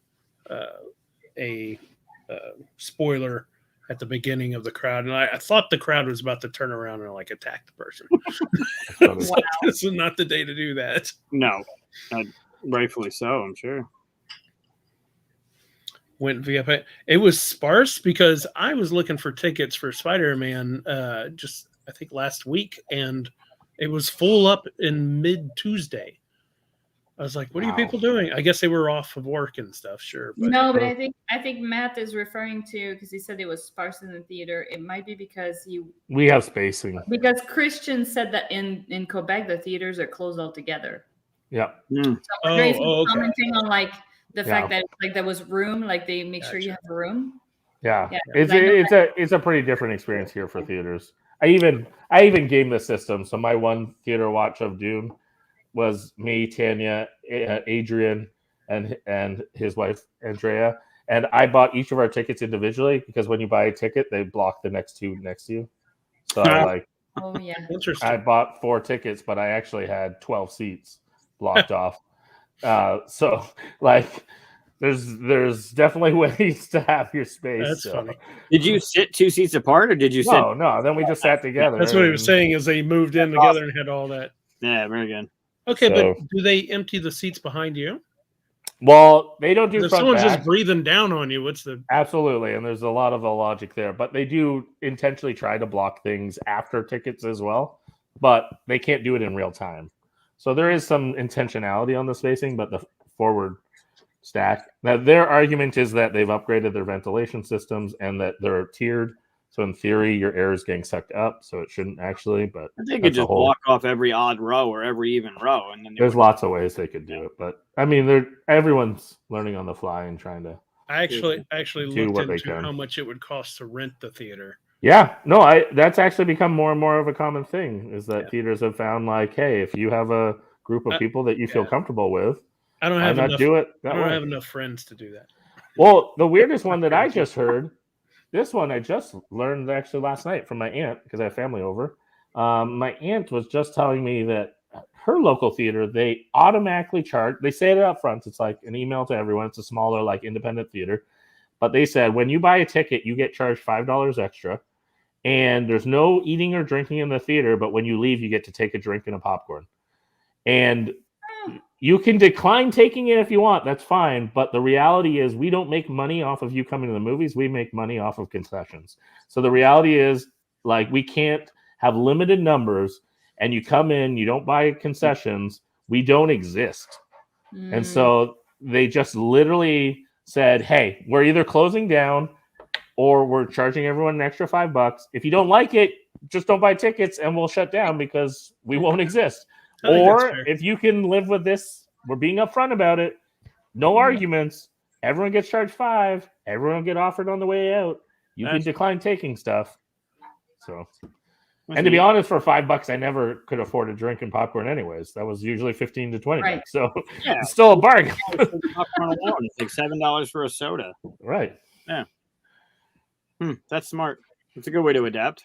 spoiler at the beginning of the crowd, and I thought the crowd was about to turn around and like attack the person. So this is not the day to do that. No, rightfully so, I'm sure. Went via it was sparse because I was looking for tickets for Spider-Man just I think last week, and it was full up in mid-Tuesday. I was like, what are you people doing? I guess they were off of work and stuff, sure. But, no, but I think Matt is referring to, because he said it was sparse in the theater. It might be because we have spacing. Because Christian said that in Quebec the theaters are closed altogether. Yeah. So okay. Commenting on like the fact that like there was room, like they make sure you have a room. Yeah. It's a pretty different experience here for theaters. I even game the system. So my one theater watch of Dune was me, Tanya, Adrian, and his wife Andrea, and I bought each of our tickets individually because when you buy a ticket, they block the next two next to you. So oh yeah, interesting. I bought 4 tickets, but I actually had 12 seats blocked off. So like, there's definitely ways to have your space. That's funny. Did you sit 2 seats apart, or did you sit? No. Then we just sat together. That's what he was saying. Is they moved in together and had all that. Yeah, very good. Okay, but do they empty the seats behind you? Well, they don't do. If front someone's back. just breathing down on you, what's the? Absolutely, and there's a lot of logic there, but they do intentionally try to block things after tickets as well, but they can't do it in real time. So there is some intentionality on the spacing, but the forward stack. Now their argument is that they've upgraded their ventilation systems and that they're tiered. So in theory, your air is getting sucked up, so it shouldn't actually. But they could just block off every odd row or every even row, and then there's lots of ways they could do it. But I mean, everyone's learning on the fly and trying to. I actually looked into how much it would cost to rent the theater. Yeah, no, that's actually become more and more of a common thing. Is that theaters have found like, hey, if you have a group of people that you feel comfortable with, I don't have enough. Do it. I don't have enough friends to do that. Well, the weirdest one that I just heard. This one I just learned actually last night from my aunt because I have family over. My aunt was just telling me that her local theater, they automatically charge. They say it up front. It's like an email to everyone. It's a smaller, like independent theater. But they said when you buy a ticket, you get charged $5 extra. And there's no eating or drinking in the theater. But when you leave, you get to take a drink and a popcorn. And you can decline taking it if you want. That's fine. But the reality is we don't make money off of you coming to the movies. We make money off of concessions. So the reality is like we can't have limited numbers and you come in, you don't buy concessions. We don't exist. And so they just literally said, hey, we're either closing down or we're charging everyone an extra $5. If you don't like it, just don't buy tickets and we'll shut down because we won't exist. Or if you can live with this, we're being upfront about it. No arguments. Everyone gets charged $5. Everyone get offered on the way out. You can decline taking stuff. So, and to be honest, for $5, I never could afford a drink and popcorn anyways. That was usually $15 to $20. So it's still a bargain. It's like $7 for a soda. Right. Yeah. That's smart. It's a good way to adapt.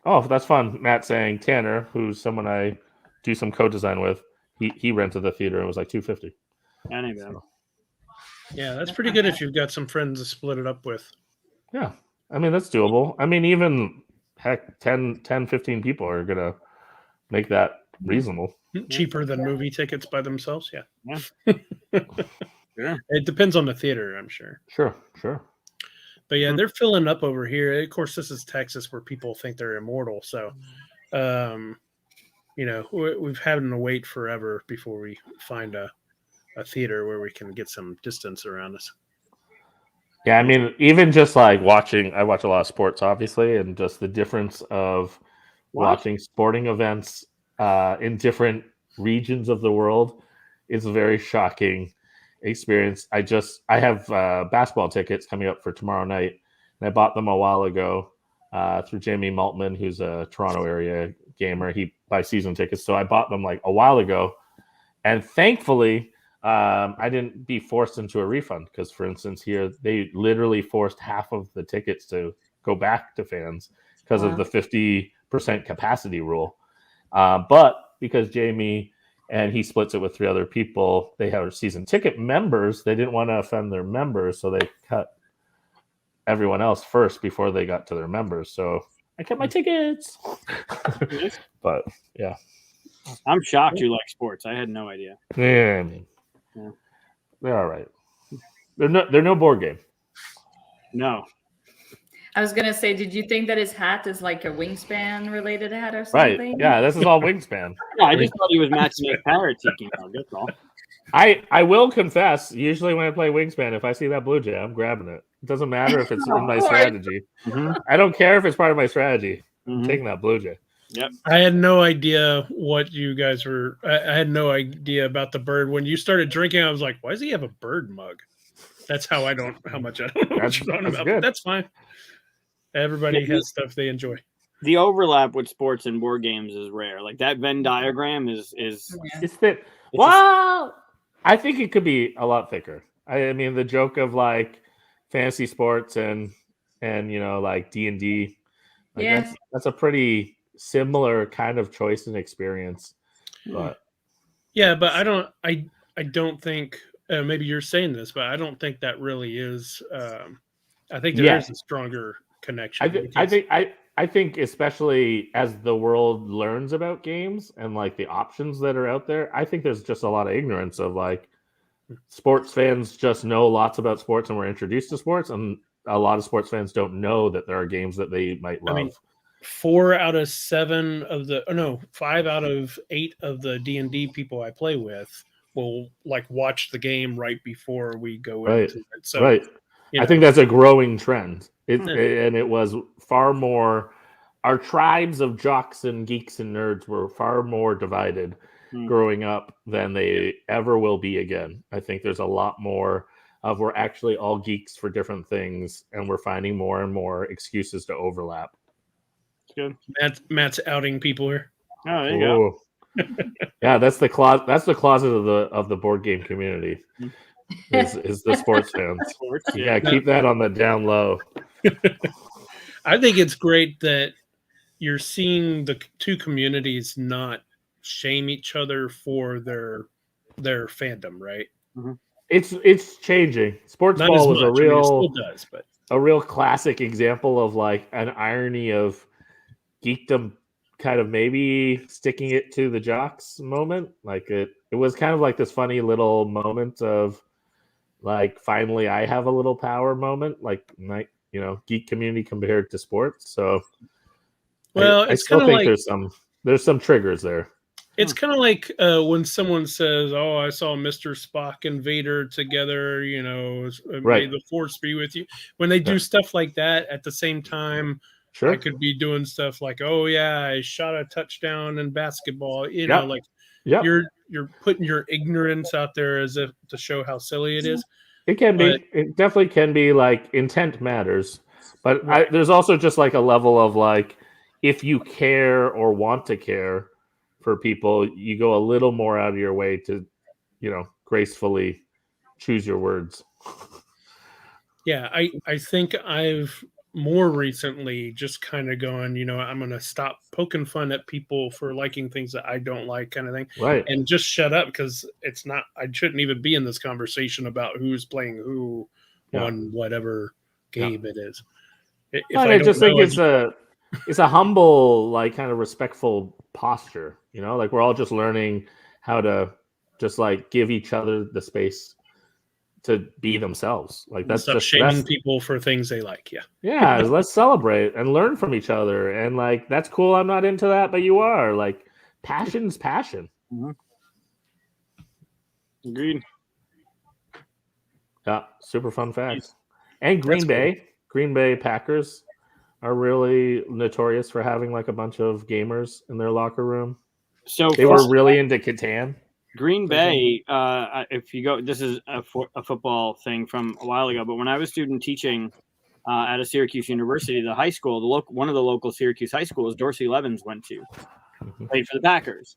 Oh, that's fun. Matt saying Tanner, who's someone I do some co-design with, he rented the theater and it was like $250. Anyway. So. Yeah, that's pretty good if you've got some friends to split it up with. Yeah. I mean, that's doable. I mean, even heck, 10, 15 people are going to make that reasonable. Cheaper than movie tickets by themselves. Yeah. Yeah. It depends on the theater, I'm sure. Sure. But yeah, they're filling up over here. Of course, this is Texas where people think they're immortal. So we've had to wait forever before we find a theater where we can get some distance around us. Yeah, I mean, even just like watching, I watch a lot of sports, obviously, and just the difference of watching sporting events in different regions of the world is a very shocking experience. I have basketball tickets coming up for tomorrow night, and I bought them a while ago through Jamie Maltman, who's a Toronto area gamer. He buys season tickets, so I bought them like a while ago, and thankfully. I didn't be forced into a refund because, for instance, here they literally forced half of the tickets to go back to fans because of the 50% capacity rule. But because Jamie and he splits it with 3 other people, they have season ticket members. They didn't want to offend their members, so they cut everyone else first before they got to their members. So I kept my tickets. But yeah, I'm shocked you like sports. I had no idea. Yeah, I mean. Yeah. They're all right. They're no board game. No. I was gonna say, did you think that his hat is like a Wingspan related hat or something? Right. Yeah, this is all Wingspan. No, I just thought he was matching a parrot seeking out. That's all. I will confess, usually when I play Wingspan, if I see that blue jay, I'm grabbing it. It doesn't matter if it's in my strategy. I don't care if it's part of my strategy. I'm taking that blue jay. Yep. I had no idea what you guys were. I had no idea about the bird. When you started drinking, I was like, "Why does he have a bird mug?" That's how I don't. How much I don't know what you're talking about. But that's fine. Everybody has stuff they enjoy. The overlap with sports and board games is rare. Like that Venn diagram is it's thick. Well, I think it could be a lot thicker. I mean, the joke of like fantasy sports and like D&D. Like that's a pretty similar kind of choice and experience. But but I don't think maybe you're saying this, but I don't think that really is. I think there is a stronger connection. I think especially as the world learns about games and like the options that are out there, I think there's just a lot of ignorance of like sports fans just know lots about sports and were introduced to sports, and a lot of sports fans don't know that there are games that they might love. I mean, 5 out of 8 of the D&D people I play with will like watch the game right before we go into it. So, I think that's a growing trend. And it was far more. Our tribes of jocks and geeks and nerds were far more divided growing up than they ever will be again. I think there's a lot more of we're actually all geeks for different things, and we're finding more and more excuses to overlap. Good. Matt's outing people here. Oh, there you go. Yeah, that's the closet. That's the closet of the board game community. Is the sports fans? Yeah, keep that on the down low. I think it's great that you're seeing the 2 communities not shame each other for their fandom, right? It's changing. Sports not ball was a real a real classic example of like an irony of geekdom kind of maybe sticking it to the jocks moment. Like it was kind of like this funny little moment of like finally I have a little power moment, like geek community compared to sports. So I still think like, there's some triggers there. It's kind of like when someone says, "Oh, I saw Mr. Spock and Vader together." May the Force be with you. When they do stuff like that at the same time, I could be doing stuff like, "Oh yeah, I shot a touchdown in basketball." You're putting your ignorance out there as if to show how silly it is. It can be. It definitely can be. Like intent matters, but there's also just like a level of like if you care or want to care for people, you go a little more out of your way to, gracefully choose your words. Yeah, I think I've more recently just kind of going, I'm going to stop poking fun at people for liking things that I don't like, kind of thing. Right. And just shut up because it's not, I shouldn't even be in this conversation about who's playing who on whatever game it is. I just think it's a humble, like kind of respectful posture, like we're all just learning how to just like give each other the space to be themselves. Like that's just shaming people for things they like. Let's celebrate and learn from each other. And like, that's cool. I'm not into that, but you are like, passion's passion. Agreed. Yeah, super fun facts. And Green Bay Packers are really notorious for having like a bunch of gamers in their locker room. So They were really into Catan. Green Bay, if you go, this is a football thing from a while ago, but when I was student teaching at a Syracuse University, the high school, one of the local Syracuse high schools, Dorsey Levens went to play for the Packers.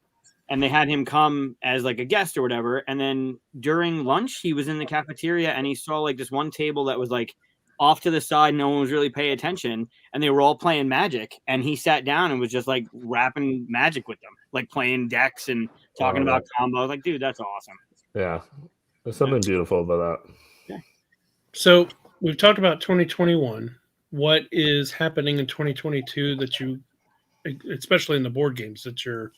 And they had him come as like a guest or whatever. And then during lunch, he was in the cafeteria and he saw like this one table that was like off to the side. No one was really paying attention. And they were all playing Magic. And he sat down and was just like rapping Magic with them, like playing decks and talking about combos. Like, dude, that's awesome. Yeah. There's something beautiful about that. Yeah. So we've talked about 2021. What is happening in 2022 that you, especially in the board games, that you're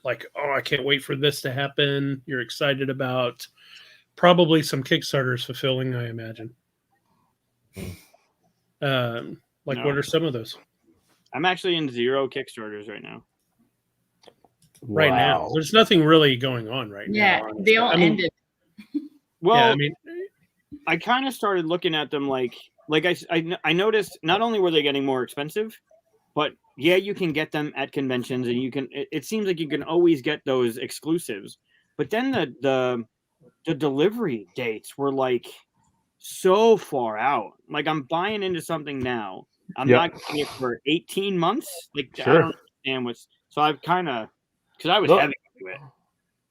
like, oh, I can't wait for this to happen. You're excited about probably some Kickstarters fulfilling, I imagine. What are some of those? I'm actually in 0 Kickstarters right now. Right now, there's nothing really going on right now. Yeah, they all ended. Well, yeah, I mean, I kind of started looking at them like I noticed not only were they getting more expensive, but yeah, you can get them at conventions and you can, it seems like you can always get those exclusives. But then the delivery dates were like so far out. Like I'm buying into something now. I'm not getting it for 18 months. Like I don't understand what's, so I've kind of, because I was heavy into it.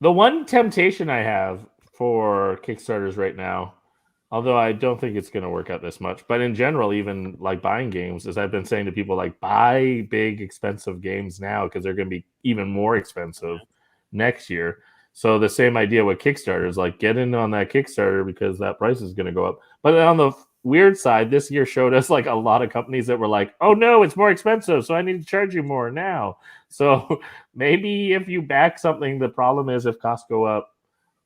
The one temptation I have for Kickstarters right now, although I don't think it's going to work out this much, but in general, even like buying games, as I've been saying to people, like buy big, expensive games now because they're going to be even more expensive next year. So the same idea with Kickstarters, like get in on that Kickstarter because that price is going to go up. But on the weird side, this year showed us like a lot of companies that were like, oh no, it's more expensive, so I need to charge you more now. So maybe if you back something, the problem is if costs go up,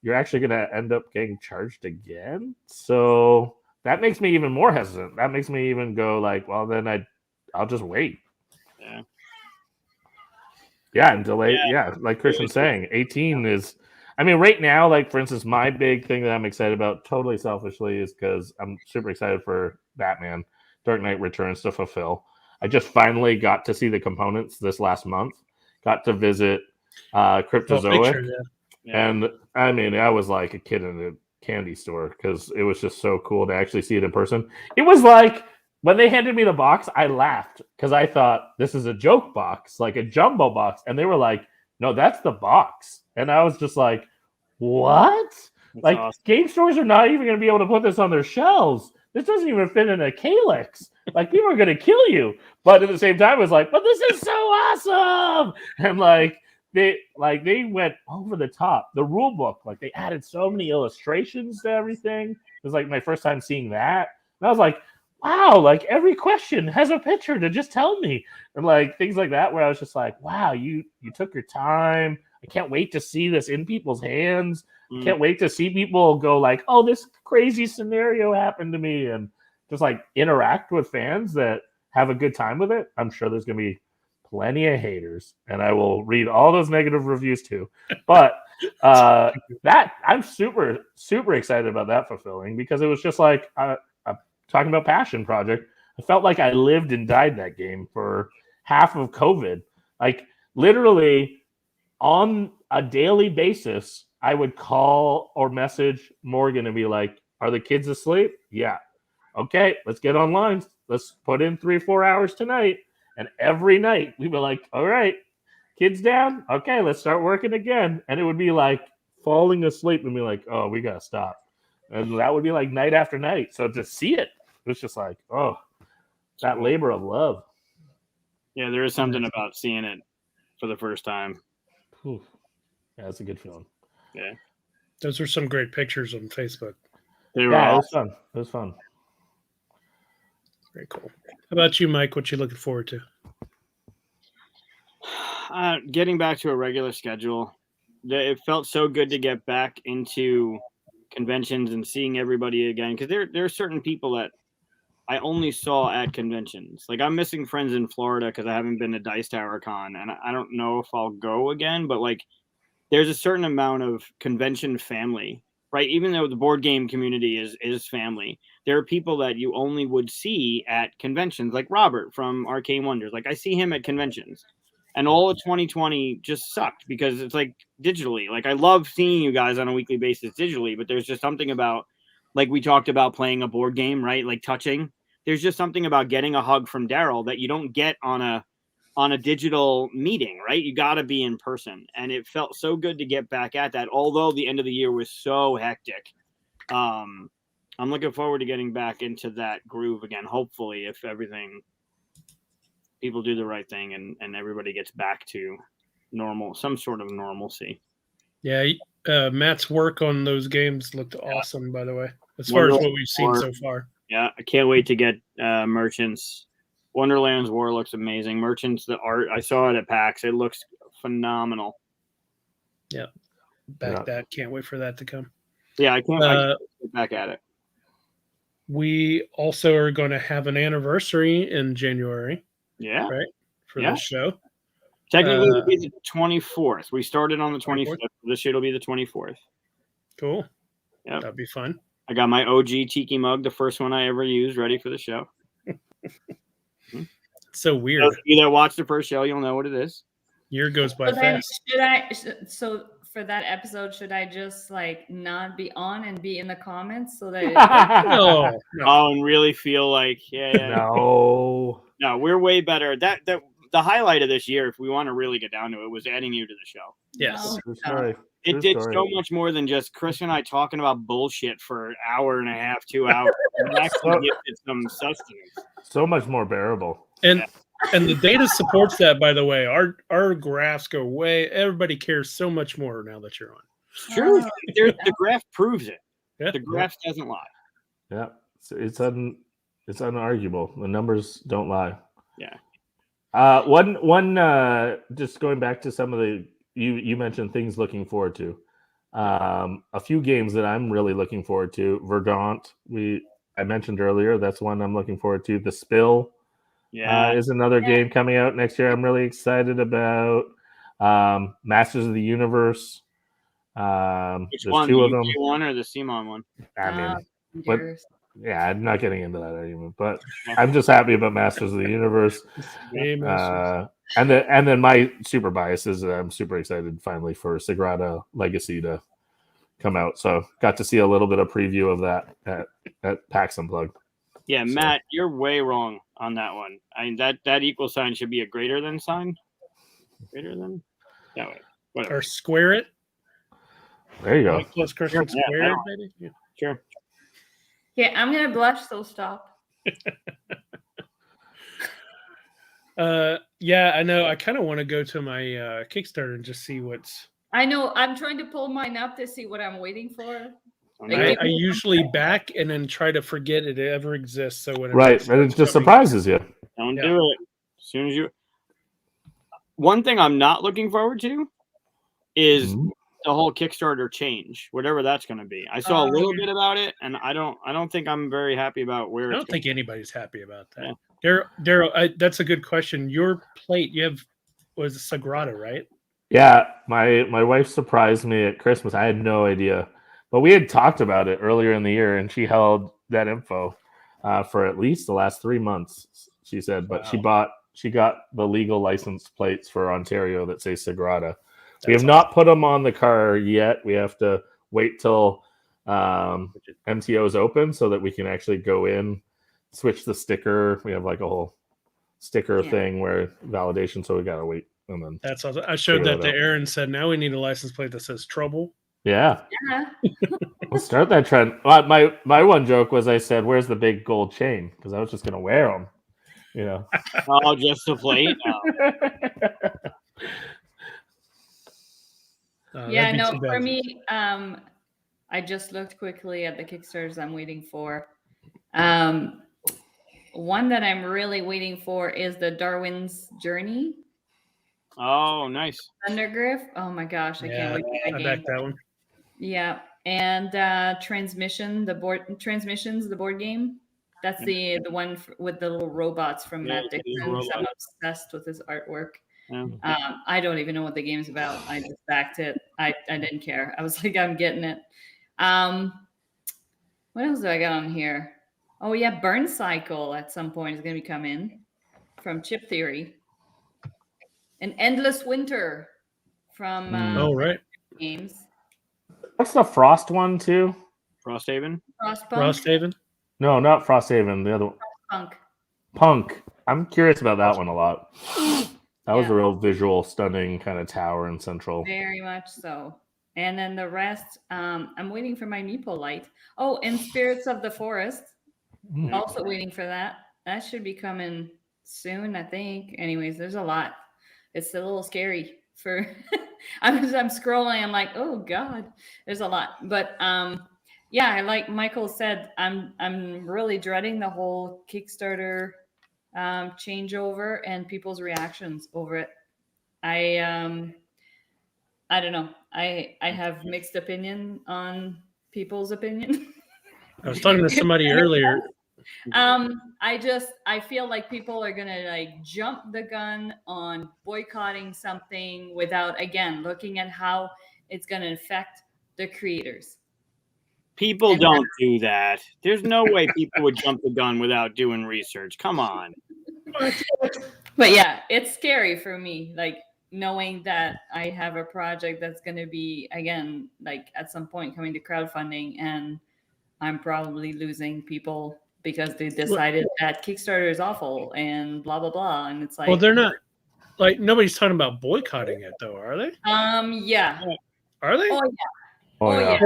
you're actually going to end up getting charged again. So that makes me even more hesitant. That makes me even go like, well, then I'll just wait. Yeah, and delay. Yeah, like Christian's saying, 18 is, I mean, right now, like for instance, my big thing that I'm excited about, totally selfishly, is because I'm super excited for Batman Dark Knight Returns to fulfill. I just finally got to see the components this last month. Got to visit Cryptozoic. And I mean, I was like a kid in a candy store because it was just so cool to actually see it in person. It was like when they handed me the box, I laughed because I thought this is a joke box, like a jumbo box. And they were like, no, that's the box. And I was just like, what? That's like awesome. Game stores are not even going to be able to put this on their shelves. This doesn't even fit in a Calyx. Like people are going to kill you. But at the same time, it was like, but this is so awesome. And like, they went over the top. The rule book, like they added so many illustrations to everything. It was like my first time seeing that. And I was like, wow, like every question has a picture to just tell me. And like things like that where I was just like, wow, you took your time. I can't wait to see this in people's hands. Can't wait to see people go like, oh, this crazy scenario happened to me. And just like interact with fans that have a good time with it. I'm sure there's going to be plenty of haters, and I will read all those negative reviews too. But that I'm super, super excited about that fulfilling because it was just like I'm talking about passion project. I felt like I lived and died that game for half of COVID. Like literally on a daily basis, I would call or message Morgan and be like, "Are the kids asleep? Yeah. Okay, let's get online. Let's put in 3-4 hours tonight." And every night we were like, all right, kids down. Okay, let's start working again. And it would be like falling asleep and be like, oh, we got to stop. And that would be like night after night. So to see it was just like, oh, that labor of love. Yeah, there is something about seeing it for the first time. Whew. Yeah, that's a good feeling. Yeah. Those are some great pictures on Facebook. They were awesome. It was fun. Very cool. How about you, Mike? What you looking forward to? Getting back to a regular schedule. It felt so good to get back into conventions and seeing everybody again because there are certain people that I only saw at conventions. Like I'm missing friends in Florida because I haven't been to Dice Tower Con, and I don't know if I'll go again. But like, there's a certain amount of convention family, right? Even though the board game community is family, there are people that you only would see at conventions, like Robert from Arcane Wonders. Like I see him at conventions, and all of 2020 just sucked because it's like digitally. Like I love seeing you guys on a weekly basis digitally, but there's just something about, like we talked about playing a board game, right? Like touching. There's just something about getting a hug from Daryl that you don't get on a digital meeting, right? You got to be in person. And it felt so good to get back at that, although the end of the year was so hectic. I'm looking forward to getting back into that groove again, hopefully, if everything, people do the right thing and everybody gets back to normal, some sort of normalcy. Yeah, Matt's work on those games looked awesome, by the way, as far as what we've seen so far. Yeah, I can't wait to get Merchants. Wonderland's War looks amazing. Merchants, the art, I saw it at PAX. It looks phenomenal. Yeah, that. Can't wait for that to come. Yeah, I can't get back at it. We also are going to have an anniversary in January. Yeah. Right? For this show. Technically, it'll be the 24th. We started on the 25th. This year it'll be the 24th. Cool. Yeah, that'd be fun. I got my OG Tiki mug, the first one I ever used, ready for the show. So weird. Those of you that watch the first show, you'll know what it is. Year goes by fast. So for that episode, should I just like not be on and be in the comments so that no. and really feel like No, we're way better. That the highlight of this year, if we want to really get down to it, was adding you to the show. Yes. It did so much more than just Chris and I talking about bullshit for an hour and a half, 2 hours. It actually gifted some sustenance. So much more bearable. And the data supports that, by the way. Our graphs go way. Everybody cares so much more now that you're on. It's true. The graph proves it. Yeah. The graph doesn't lie. Yeah, it's unarguable. The numbers don't lie. Yeah. Just going back to some of the you mentioned things looking forward to. A few games that I'm really looking forward to. Verdant, I mentioned earlier. That's one I'm looking forward to. The Spill, is another game coming out next year. I'm really excited about. Masters of the Universe. Which there's one? two The of them. UK one or the CMON one? I mean, but yeah, I'm not getting into that argument. But I'm just happy about Masters of the Universe. And then my super bias is I'm super excited finally for Sagrada Legacy to come out. So got to see a little bit of preview of that at PAX Unplugged. Yeah, So. Matt, you're way wrong on that one. I mean that equal sign should be a greater than sign. Greater than that way. Whatever. Or square it. There you go. Plus Christian square it, baby. Yeah. Sure. Yeah, I'm gonna blush, so stop. Yeah, I know. I kind of want to go to my Kickstarter and just see what's. I know. I'm trying to pull mine up to see what I'm waiting for. I usually back and then try to forget it ever exists. So when Right, and it just surprises you. Don't do it. As soon as you. One thing I'm not looking forward to is the whole Kickstarter change, whatever that's going to be. I saw a little bit about it, and I don't think I'm very happy about where. I don't think anybody's happy about that. Yeah. Daryl, that's a good question. Your plate, was Sagrada, right? Yeah, my wife surprised me at Christmas. I had no idea, but we had talked about it earlier in the year, and she held that info for at least the last 3 months. She said, but she got the legal license plates for Ontario that say Sagrada. We have not put them on the car yet. We have to wait till MTO is open so that we can actually go in, switch the sticker. We have like a whole sticker thing where validation, so we gotta wait. And then that's awesome. I showed that to Aaron. Said now we need a license plate that says trouble. Yeah. Let's start that trend. My one joke was I said, "Where's the big gold chain?" Because I was just gonna wear them. You know. Oh, just the plate. Yeah, no, for me, I just looked quickly at the Kickstarters I'm waiting for. One that I'm really waiting for is the Darwin's Journey. Oh, nice. Thundergriff. Oh my gosh, I can't wait for that game. I backed that one. Yeah, and Transmissions, the board game. That's the one with the little robots from Yeah, Matt the little Dixon. I'm robots. obsessed with his artwork. Yeah. I don't even know what the game's about. I just backed it. I didn't care. I was like, I'm getting it. What else do I got on here? Oh yeah, Burn Cycle at some point is going to be coming from Chip Theory. An Endless Winter from Oh, right. Games. What's the Frost one too? Frosthaven. Frostpunk. Frosthaven. No, not Frosthaven. The other one. Punk. Punk. I'm curious about that one a lot. That was Yeah. a real visual, stunning kind of tower in Central. Very much so. And then the rest, I'm waiting for my Meeple light. Oh, and Spirits of the Forest. Also waiting for that. That should be coming soon, I think. Anyways, there's a lot. It's a little scary for I'm scrolling, I'm like, oh God, there's a lot. But yeah, like Michael said, I'm really dreading the whole Kickstarter changeover and people's reactions over it. I don't know. I have mixed opinion on people's opinion. I was talking to somebody earlier. I feel like people are gonna like jump the gun on boycotting something without again looking at how it's gonna affect the creators. People don't do that. There's no way people would jump the gun without doing research. Come on. But yeah, it's scary for me, like knowing that I have a project that's gonna be again like at some point coming to crowdfunding and I'm probably losing people because they decided that Kickstarter is awful and blah blah blah, and it's like, Well, they're not like nobody's talking about boycotting it though, are they? yeah. Are they? Oh yeah. Oh, yeah.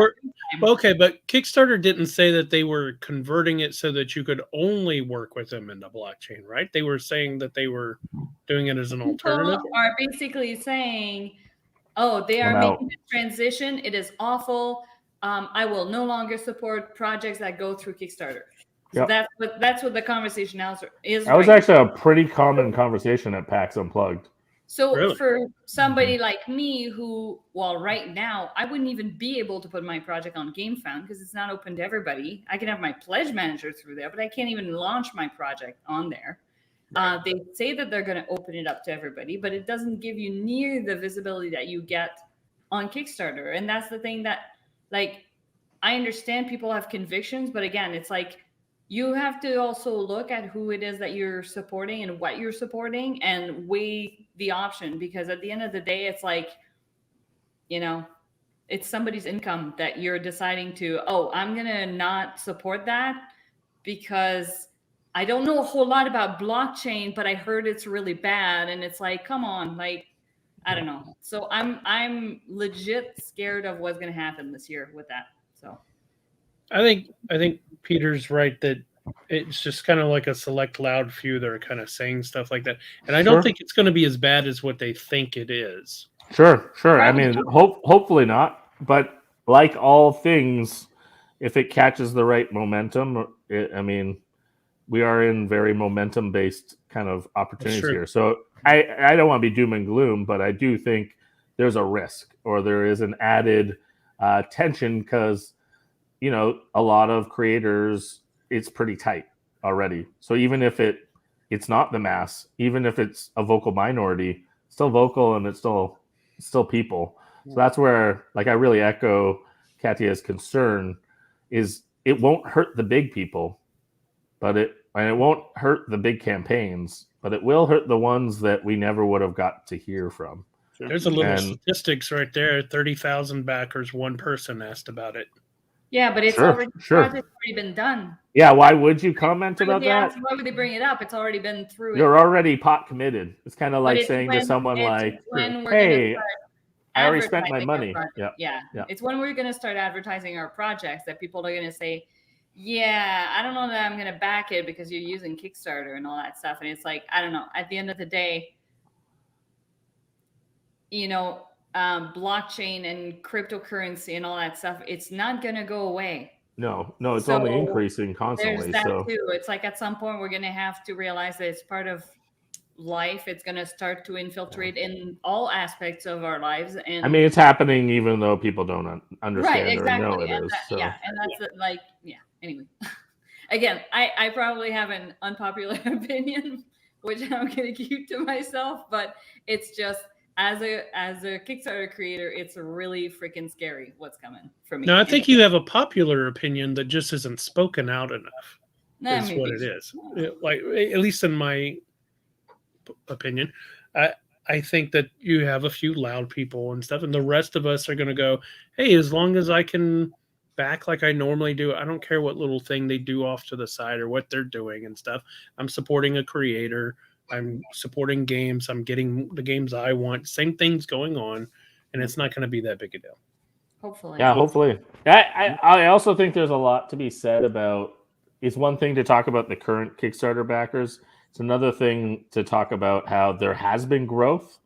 Okay, but Kickstarter didn't say that they were converting it so that you could only work with them in the blockchain, right? They were saying that they were doing it as an alternative. People are basically saying, oh, they are Well, now- making the transition. It is awful. I will no longer support projects that go through Kickstarter. So Yep. that's what the conversation now is. That was right actually a pretty common conversation at PAX Unplugged. So Really? for somebody like me who, well, right now, I wouldn't even be able to put my project on GameFound because it's not open to everybody. I can have my pledge manager through there, but I can't even launch my project on there. They say that they're going to open it up to everybody, but it doesn't give you near the visibility that you get on Kickstarter. And that's the thing that, like, I understand people have convictions, but again, it's like, you have to also look at who it is that you're supporting and what you're supporting and weigh the option, because at the end of the day, it's like, you know, it's somebody's income that you're deciding to, oh, I'm going to not support that because I don't know a whole lot about blockchain, but I heard it's really bad. And it's like, come on, like, I don't know. So I'm legit scared of what's going to happen this year with that. So I think Peter's right that it's just kind of like a select loud few that are kind of saying stuff like that, and I don't think it's going to be as bad as what they think it is. Sure. I mean, hopefully not. But like all things, if it catches the right momentum, I mean, we are in very momentum-based kind of opportunities here. So I don't want to be doom and gloom, but I do think there's a risk or there is an added tension because, you know, a lot of creators, it's pretty tight already. So even if it's not the mass, even if it's a vocal minority, still vocal and it's still people. So that's where, like, I really echo Katia's concern is it won't hurt the big people, but it won't hurt the big campaigns, but it will hurt the ones that we never would have got to hear from. There's a little statistics right there. 30,000 backers. One person asked about it. yeah, but it's already been done. Yeah, why would you comment about that? Why would they bring it up? It's already been through. You're already pot committed. It's kind of like saying to someone like, hey, I already spent my money. Yeah. It's when we're going to start advertising our projects that people are going to say, yeah, I don't know that I'm going to back it because you're using Kickstarter and all that stuff. And it's like, I don't know. At the end of the day, you know, blockchain and cryptocurrency and all that stuff, it's not going to go away. No, it's only increasing constantly. There's that too. It's like at some point we're going to have to realize that it's part of life. It's going to start to infiltrate in all aspects of our lives. And I mean, it's happening even though people don't understand right, exactly. or know it is. So. Yeah, and that's like, yeah. Anyway, Again, I probably have an unpopular opinion, which I'm going to keep to myself, but it's just as a Kickstarter creator, it's really freaking scary what's coming for me. No, I think you have a popular opinion that just isn't spoken out enough. Nah, Is what maybe. it is. Like, at least in my opinion, I think that you have a few loud people and stuff, and the rest of us are going to go, hey, as long as I can back like I normally do, I don't care what little thing they do off to the side or what they're doing and stuff. I'm supporting a creator. I'm supporting games. I'm getting the games I want. Same things going on, and it's not going to be that big a deal. Hopefully. Yeah, hopefully. I also think there's a lot to be said about. It's one thing to talk about the current Kickstarter backers. It's another thing to talk about how there has been growth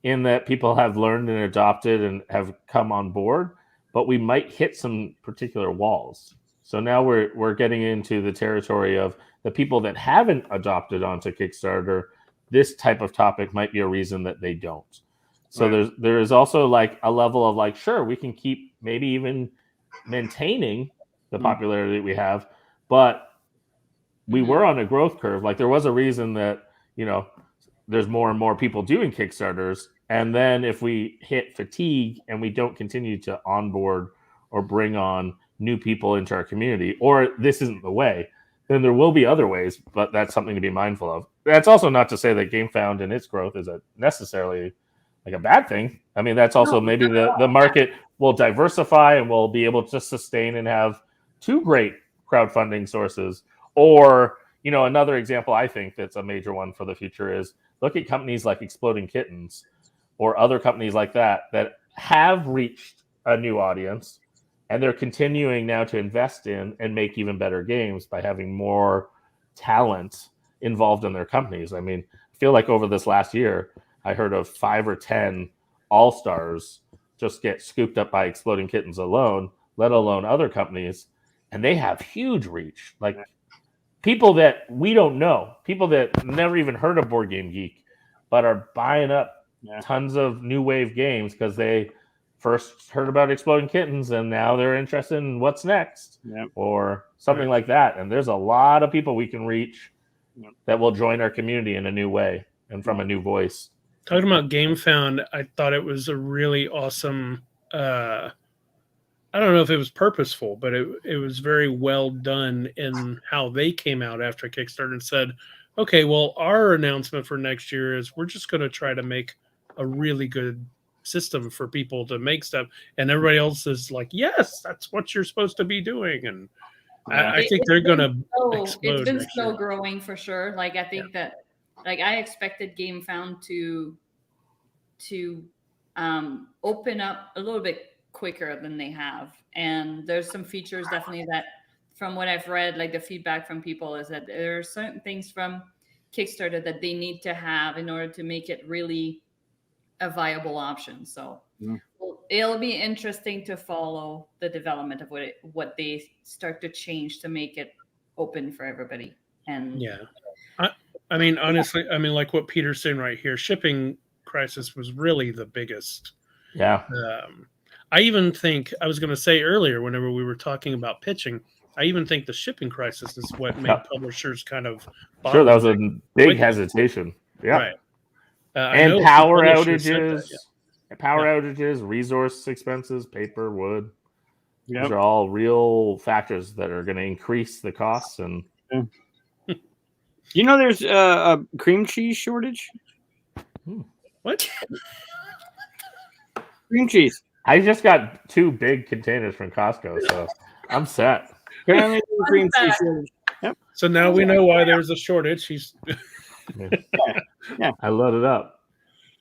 in that people have learned and adopted and have come on board, but we might hit some particular walls. So now we're getting into the territory of the people that haven't adopted onto Kickstarter. This type of topic might be a reason that they don't. So Right. there's also like a level of like, sure, we can keep maybe even maintaining the popularity we have, but we were on a growth curve. Like there was a reason that, there's more and more people doing Kickstarters. And then if we hit fatigue and we don't continue to onboard or bring on new people into our community, or this isn't the way, then there will be other ways, but that's something to be mindful of. That's also not to say that GameFound and its growth is necessarily like a bad thing. I mean, that's also maybe the market will diversify and will be able to sustain and have two great crowdfunding sources. Or, another example I think that's a major one for the future is look at companies like Exploding Kittens or other companies like that have reached a new audience, and they're continuing now to invest in and make even better games by having more talent involved in their companies. I mean, I feel like over this last year, I heard of 5 or 10 all-stars just get scooped up by Exploding Kittens alone, let alone other companies, and they have huge reach. Like people that we don't know, people that never even heard of Board Game Geek, but are buying up tons of new wave games because they first heard about Exploding Kittens and now they're interested in what's next or something like that. And there's a lot of people we can reach that will join our community in a new way and from a new voice. Talking about GameFound, I thought it was a really awesome. I don't know if it was purposeful, but it was very well done in how they came out after Kickstarter and said, okay, well, our announcement for next year is we're just going to try to make a really good system for people to make stuff. And everybody else is like, yes, that's what you're supposed to be doing. And I think they're going to explode. It's been next slow year. growing for sure. Like I think that, like I expected GameFound to open up a little bit quicker than they have, and there's some features definitely that, from what I've read, like the feedback from people is that there are certain things from Kickstarter that they need to have in order to make it really a viable option. So it'll be interesting to follow the development of what they start to change to make it open for everybody. And I mean, honestly, I mean, like what Peter's saying right here, shipping crisis was really the biggest. Yeah. I even think I was going to say earlier, whenever we were talking about pitching, I even think the shipping crisis is what made publishers kind of. Sure, that was a big hesitation. Yeah. Right. And power outages, outages, resource expenses, paper, wood. These are all real factors that are going to increase the costs. And there's a cream cheese shortage. What? Cream cheese. I just got 2 big containers from Costco, so I'm set. Apparently, cream cheese shortage. Yep. So now we know why there's a shortage. Yeah. I loaded up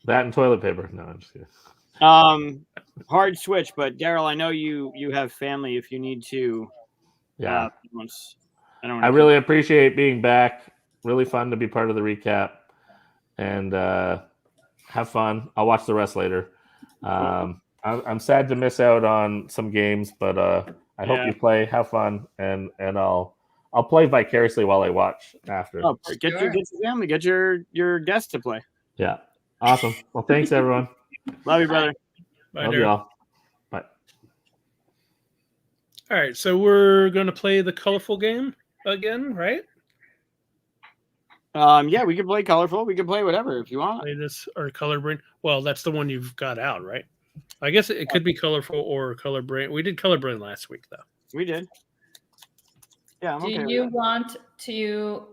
that and toilet paper. No, I'm just kidding. Hard switch, but Daryl, I know you have family. If you need to, I really appreciate being back. Really fun to be part of the recap, and have fun. I'll watch the rest later. I'm sad to miss out on some games, but I hope you play, have fun, and I'll play vicariously while I watch after. Oh, get your family, get your guests to play. Yeah, awesome. Well, thanks everyone. Love you, brother. Bye, Love y'all. Bye. All right, so we're going to play the colorful game. again, right? Yeah, we could play colorful. We could play whatever if you want. Play this or color brain. Well, that's the one you've got out, right? I guess it could be colorful or color brain. We did color brain last week, though. We did. Yeah, I'm Do okay with you that. want to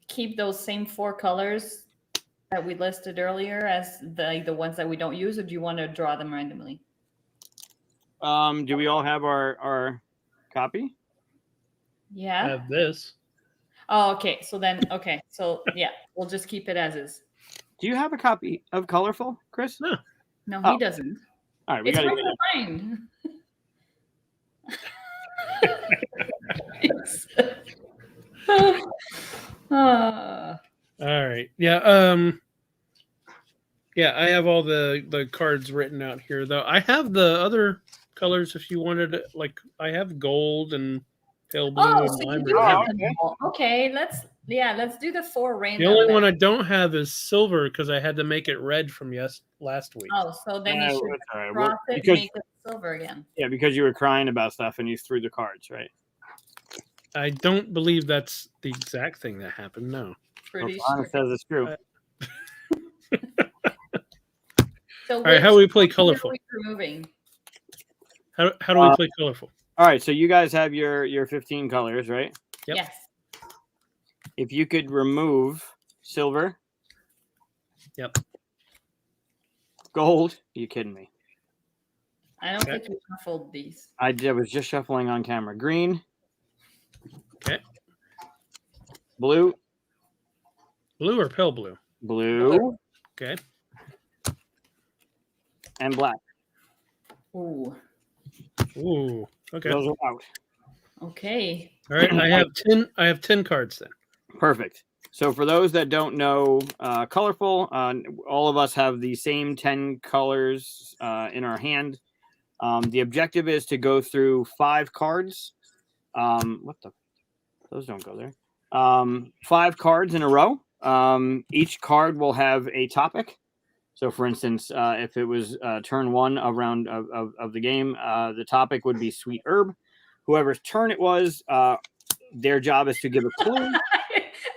keep those same 4 colors that we listed earlier as the ones that we don't use, or do you want to draw them randomly? Do we all have our copy? Yeah. I have this. Oh, okay. So then, okay. So yeah, we'll just keep it as is. Do you have a copy of colorful, Chris? No. No, Oh. he doesn't. All right, we It's got hard to to find. Ah. All right. Yeah. Yeah, I have all the cards written out here, though. I have the other colors if you wanted it. Like, I have gold and pale blue Oh, and so you lime do green. have okay. them all. Okay, let's do the 4 random. The only then. one I don't have is silver because I had to make it red from last week. Oh, so then you should that's all right. cross it Because, and make it silver again. yeah, because you were crying about stuff and you threw the cards, right? I don't believe that's the exact thing that happened. No. Pretty Lana sure. says it's true. So All right, how do we play which colorful? are we removing? How do we play colorful? All right, so you guys have your 15 colors, right? Yep. Yes. If you could remove silver, Yep. gold, are you kidding me? I don't Okay. think we shuffled these. I was just shuffling on camera. Green, Okay. blue, Blue or pale blue? blue, Okay. and black. Ooh. Ooh. Okay. Those are out. Okay. All right. I have 10 cards then. Perfect. So for those that don't know, colorful, all of us have the same 10 colors in our hand. The objective is to go through 5 cards. Those don't go there. 5 cards in a row. Each card will have a topic. So, for instance, if it was turn 1 of round of the game, the topic would be sweet herb. Whoever's turn it was, their job is to give a clue.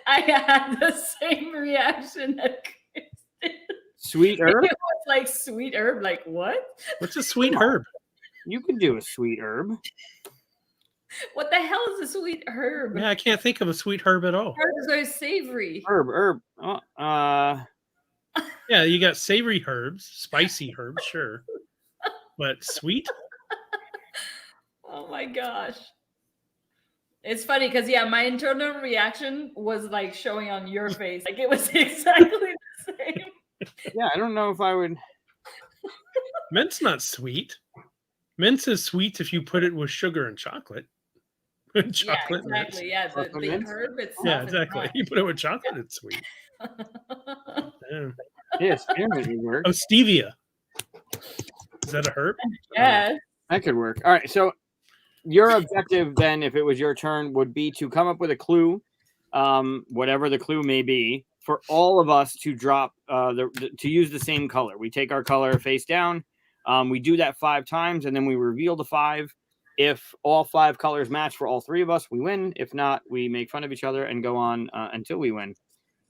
I had the same reaction that Chris did. Sweet herb? It was like sweet herb. Like what? What's a sweet herb? You can do a sweet herb. What the hell is a sweet herb? Yeah, I can't think of a sweet herb at all. Herbs are savory. Herb. Yeah, you got savory herbs, spicy herbs, sure. But sweet? Oh my gosh. It's funny because yeah, my internal reaction was like showing on your face. Like it was exactly the same. Yeah, I don't know if I would. Mint's not sweet. Mint is sweet if you put it with sugar and chocolate. Chocolate Yeah, exactly. Yeah, the Mint? herb itself. Yeah, is exactly. not. You put it with chocolate, it's sweet. Yeah. Yeah, spearmint would work. Oh, stevia. Is that a herb? Yes. That could work. All right. So your objective then, if it was your turn, would be to come up with a clue, whatever the clue may be, for all of us to drop to use the same color. We take our color face down. We do that 5 times, and then we reveal the 5. If all 5 colors match for all 3 of us, we win. If not, we make fun of each other and go on until we win.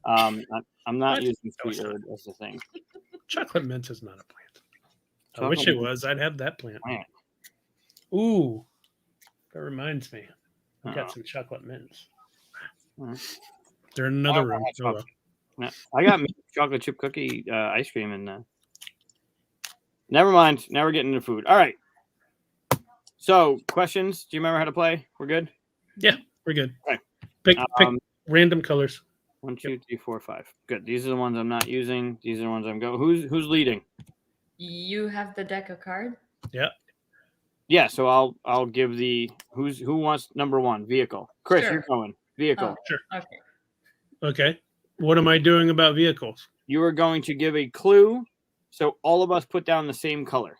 I'm not What? using sweet herb as the thing. Chocolate mint is not a plant. I Chocolate wish it mint. was. I'd have that plant. Plant. Ooh, that reminds me. I got Uh-oh. some chocolate mints. Uh-huh. They're in another Oh, room. that's Oh, well. chocolate. No, I got chocolate chip cookie ice cream in there. Never mind. Now we're getting into food. All right. So, questions? Do you remember how to play? We're good? We're good. Okay. Pick Um, random colors. 1, 2, 3, 4, 5. Good. These are the ones I'm not using. These are the ones I'm going. Who's leading? You have the deck of cards. Yeah, so I'll give the who wants number 1 vehicle. Chris, Sure. you're going vehicle. Oh, okay. Okay. What am I doing about vehicles? You are going to give a clue, so all of us put down the same color.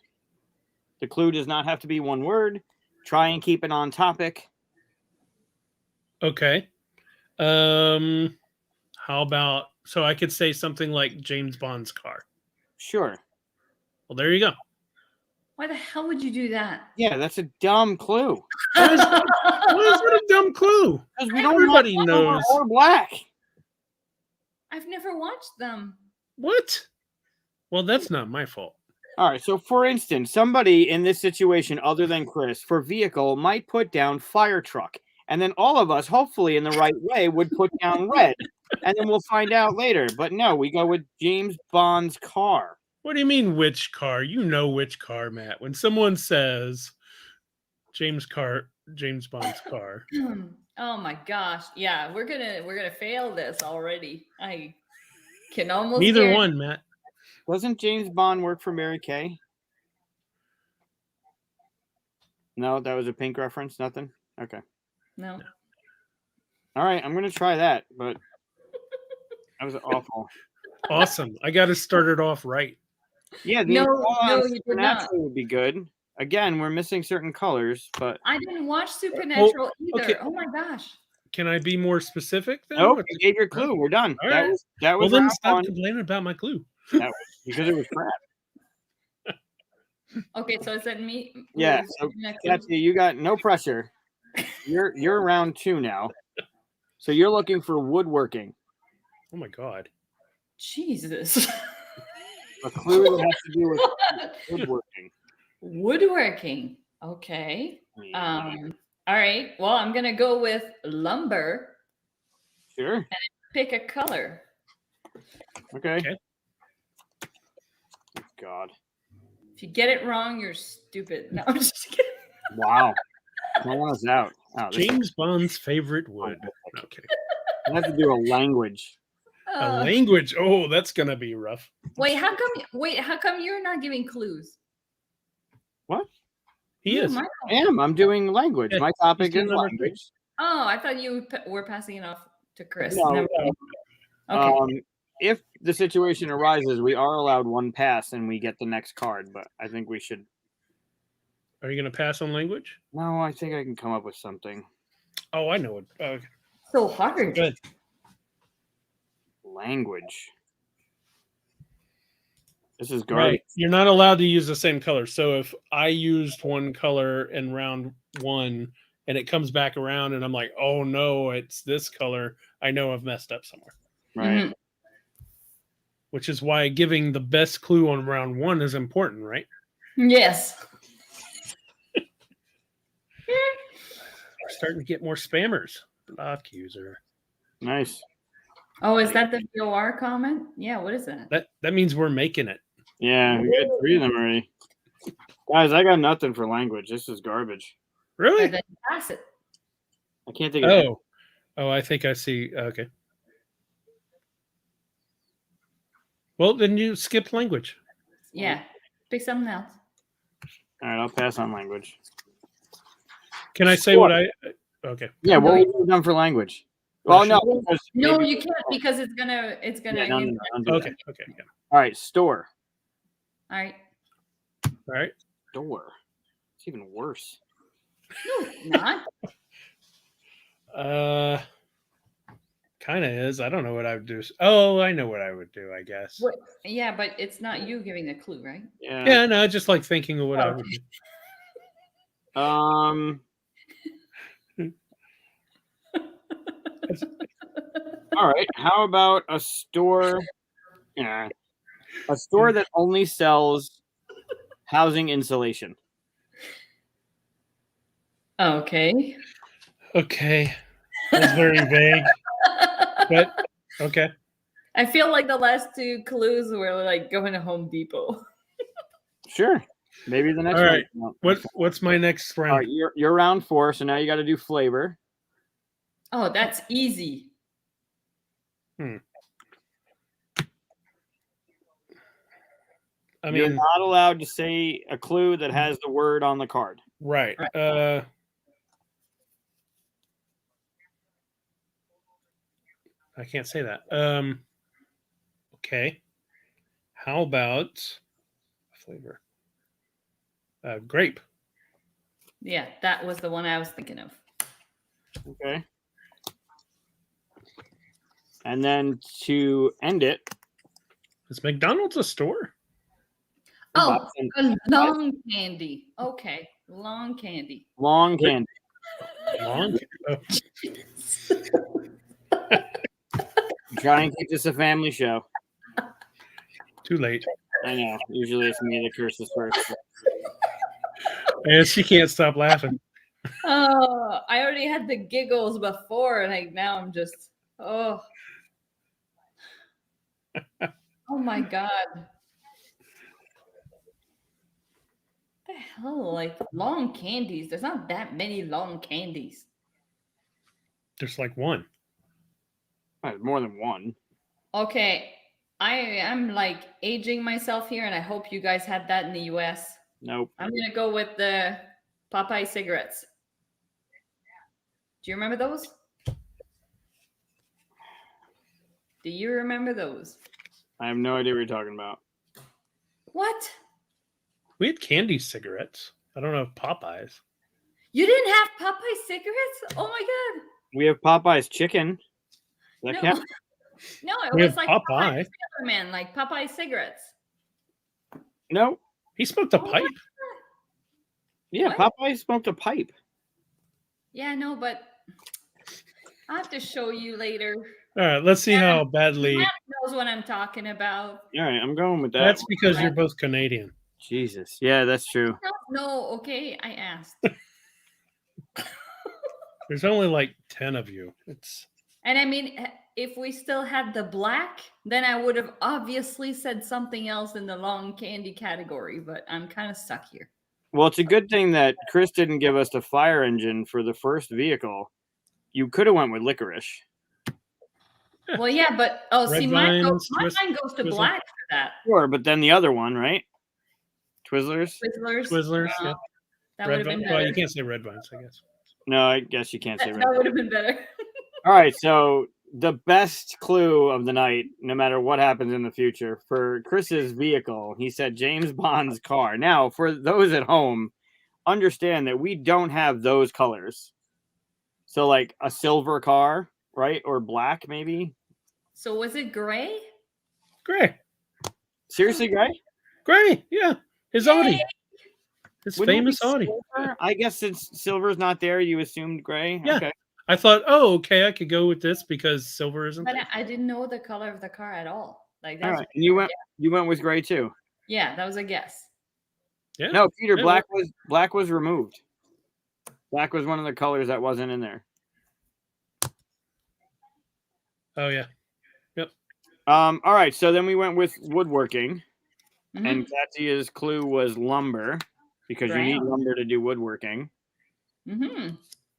The clue does not have to be one word. Try and keep it on topic. Okay. How about so I could say something like James Bond's car? Sure. Well, there you go. Why the hell would you do that? Yeah, that's a dumb clue. Why is that a dumb clue? Because we don't Everybody want silver knows. or black. I've never watched them. What? Well, that's not my fault. All right. So, for instance, somebody in this situation other than Chris for vehicle might put down fire truck. And then all of us, hopefully in the right way, would put down red. And then we'll find out later. But no, we go with James Bond's car. What do you mean, which car? You know which car, Matt. When someone says James Bond's car. Oh my gosh. Yeah, we're gonna fail this already. I can almost Neither guarantee- one, Matt. Doesn't James Bond work for Mary Kay? No, that was a Pink reference. Nothing. Okay. No. All right, I'm gonna try that, but that was awful. Awesome. I got to start it off right. Yeah, the No, Aqualon you did not. Supernatural would be good. Again, we're missing certain colors, but I didn't watch Supernatural either. okay. Oh my gosh. Can I be more specific then? nope, you gave your clue. We're done. All that right. was that Well, was then round stop one. complaining about my clue. That was because it was crap. Okay, so is that me? Yeah, Who's so next? Katia, you got no pressure. You're round 2 now. So you're looking for woodworking. Oh my God. Jesus. A clue that has to do with woodworking. Woodworking. Okay. All right. Well, I'm gonna go with lumber. Sure. Pick a color. Okay. Okay. Oh, God. If you get it wrong, you're stupid. No, I'm just kidding. Wow. Calling us out. Oh, this James Bond's favorite wood. No, kidding. I have to do a language. A language. Oh, that's gonna be rough. Wait, how come you're not giving clues? What? He You, is. Michael. I am. I'm doing language. Yeah, My topic he's is doing number language. Oh, I thought you were passing it off to Chris. No, Never mind. Okay. If the situation arises, we are allowed one pass and we get the next card, but I think we should. Are you gonna pass on language? No, I think I can come up with something. Oh, I know it. Okay. So hard. Good. Language. This is Right. garbage. You're not allowed to use the same color. So if I used one color in round 1 and it comes back around and I'm like, oh no, it's this color, I know I've messed up somewhere. Right. Mhm. Which is why giving the best clue on round 1 is important, right? Yes. We're starting to get more spammers. Block user. Nice. Oh, is that the VOR comment? Yeah, what is that? That means we're making it. Yeah, we got 3 of them already. Guys, I got nothing for language. This is garbage. Really? Then pass it. I can't think of it. Oh, I think I see. Okay. Well, then you skip language. Yeah. Pick something else. All right, I'll pass on language. Can I say what I? Okay. Yeah, what No, would you have done for language? Well, no. because No, maybe- you can't because it's gonna Yeah, no, don't do Okay. that. Okay. Yeah. All right, store. All right. All right. Store. It's even worse. No, it's not. Kind of is. I don't know what I would do. Oh, I know what I would do. I guess. What? Yeah, but it's not you giving the clue, right? Yeah. Yeah. No, just like thinking of what I would do. All right. How about a store? Yeah. A store that only sells housing insulation. Okay. Okay. That's very vague. But okay. I feel like the last 2 clues were like going to Home Depot. Sure. Maybe the next All right. one. No. What's my next All round? right, you're round 4, so now you got to do flavor. Oh, that's easy. I You're mean, not allowed to say a clue that has the word on the card. right. I can't say that. Okay. How about flavor? Grape. Yeah, that was the one I was thinking of. Okay. And then to end it, Is McDonald's a store? Oh, a long candy. Okay, long candy. Long candy. Long. Oh, Try and keep this a family show. too late. I know. Usually it's me that curses first. And she can't stop laughing. Oh, I already had the giggles before, and like now I'm just oh my god. The hell, like long candies. There's not that many long candies. There's like one. More than one. Okay, I am like aging myself here, and I hope you guys had that in the US. Nope. I'm gonna go with the Popeye cigarettes. Do you remember those? Do you remember those? I have no idea what you're talking about. What? We had candy cigarettes. I don't know if Popeyes. You didn't have Popeye cigarettes? Oh my god. We have Popeye's chicken. That No. count? No, it We was have like Popeye. Man, like Popeye cigarettes. No. He smoked a Oh my pipe. God. Yeah, What? Popeye smoked a pipe. Yeah, no, but I'll have to show you later. All right, let's see how badly. Matt knows what I'm talking about. All right, I'm going with that. That's because you're both Canadian. Jesus. Yeah, that's true. No, okay, I asked. There's only like 10 of you. It's And I mean, if we still had the black, then I would have obviously said something else in the long candy category, but I'm kind of stuck here. Well, it's a good thing that Chris didn't give us the fire engine for the first vehicle. You could have went with licorice. Well, yeah, but see, Red mine Vines, goes to Twizzler. black for that. Sure, but then the other one, right? Twizzlers? Twizzlers. Yeah. That would have been better. Well, you can't say red vines, I guess. No, I guess you can't say red. That would have been better. All right, so the best clue of the night, no matter what happens in the future, for Chris's vehicle, he said James Bond's car. Now, for those at home, understand that we don't have those colors. So, like a silver car, right? Or black, maybe? So was it gray? Gray. Seriously, gray? Gray. Yeah. His Yay! Audi. His Wouldn't it be famous Audi. silver? I guess since silver's not there, you assumed gray? Yeah. Okay. I thought, oh, okay, I could go with this because silver isn't But there. I didn't know the color of the car at all. Like All that's right. And you went with gray too. yeah, that was a guess. Yeah. No, Peter, Yeah, black was removed. Black was one of the colors that wasn't in there. Oh yeah. All right, so then we went with woodworking, Mhm. and Katia's clue was lumber because you need Brown. lumber to do woodworking. Mhm.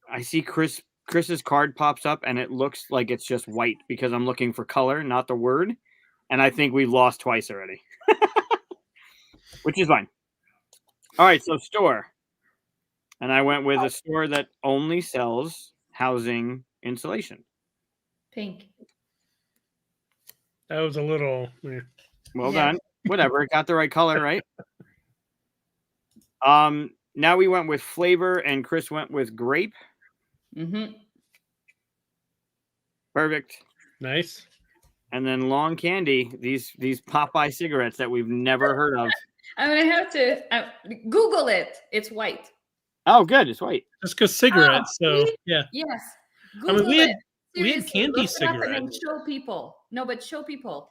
I see Chris's card pops up, and it looks like it's just white because I'm looking for color, not the word, and I think we lost twice already, which is fine. All right, so store, and I went with a store that only sells housing insulation. Pink. That was a little. Well Yeah. done. Whatever. Got the right color, right? Now we went with flavor, and Chris went with grape. Mhm. Perfect. Nice. And then long candy, these Popeye cigarettes that we've never heard of. I'm gonna have to Google it. It's white. Oh, good. It's white. Just because cigarettes. So see? yeah. Yes. I mean, Google we had- it. we had Seriously, candy look it up and then cigarettes. show people. No, but show people.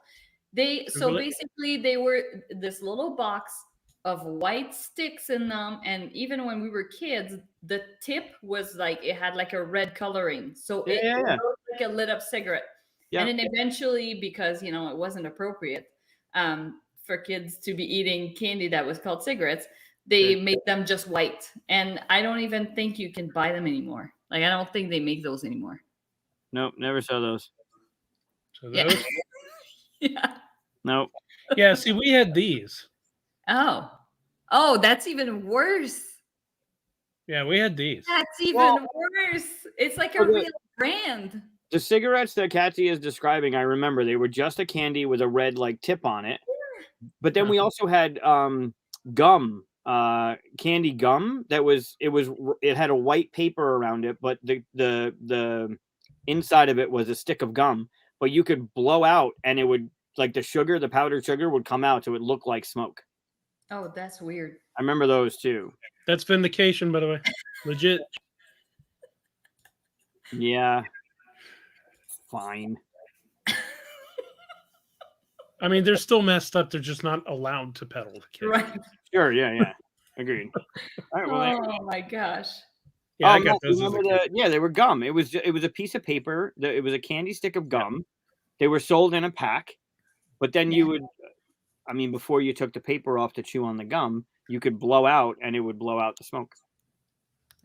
So Google it. basically they were this little box of white sticks in them, and even when we were kids, the tip was like it had like a red coloring, so it Yeah. looked like a lit up cigarette. Yeah. And then eventually, because it wasn't appropriate for kids to be eating candy that was called cigarettes, they made them just white. And I don't even think you can buy them anymore. Like I don't think they make those anymore. Nope, never saw those. So Yeah. those. Yeah. Nope. Yeah. See, we had these. Oh, that's even worse. Yeah, we had these. That's even Well- worse. It's like a Well, the- real brand. The cigarettes that Katia is describing, I remember they were just a candy with a red like tip on it. But then we also had gum, candy gum it had a white paper around it, but the inside of it was a stick of gum. But you could blow out, and it would like the powdered sugar would come out, so it looked like smoke. Oh, that's weird. I remember those too. That's vindication, by the way. Legit. Yeah. Fine. I mean, they're still messed up. They're just not allowed to pedal the kid. Right. Sure. Yeah. Agreed. All right. Well, there you go. Oh my gosh. Yeah, I Matt, got those. you As a remember kid. yeah, they were gum. It was a piece of paper. It was a candy stick of gum. They were sold in a pack, but then you would, I mean, before you took the paper off to chew on the gum, you could blow out, and it would blow out the smoke.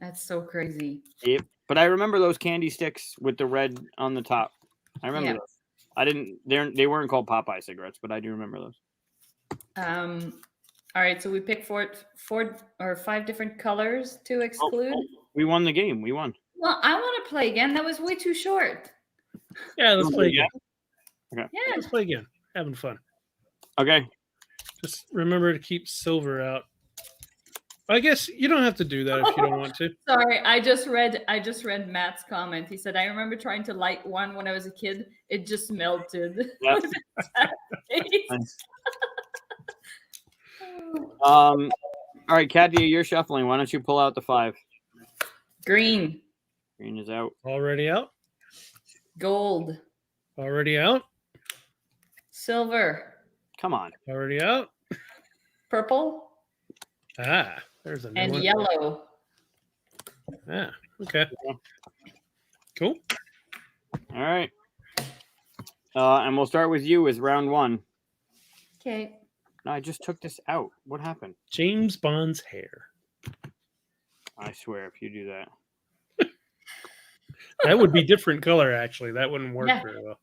That's so crazy. Yep. But I remember those candy sticks with the red on the top. I remember Yeah. those. I didn't. They weren't called Popeye cigarettes, but I do remember those. All right, so we picked four or five different colors to exclude. We won the game. We won. Well, I want to play again. That was way too short. Yeah, let's play again. Okay. Yeah. Let's play again. Having fun. Okay. Just remember to keep silver out. I guess you don't have to do that if you don't want to. Sorry, I just read Matt's comment. He said, "I remember trying to light one when I was a kid. It just melted." Yep. All right, Katia, you're shuffling. Why don't you pull out the 5? Green, Green is out. Already out? gold, Already out? silver, Come on. Already out? purple, Ah, there's a new and one. yellow. Ah, okay. Cool. All right. And we'll start with you with round 1. Okay. No, I just took this out. What happened? James Bond's hair. I swear, if you do that. That would be different color, actually. That wouldn't work Yeah. very well.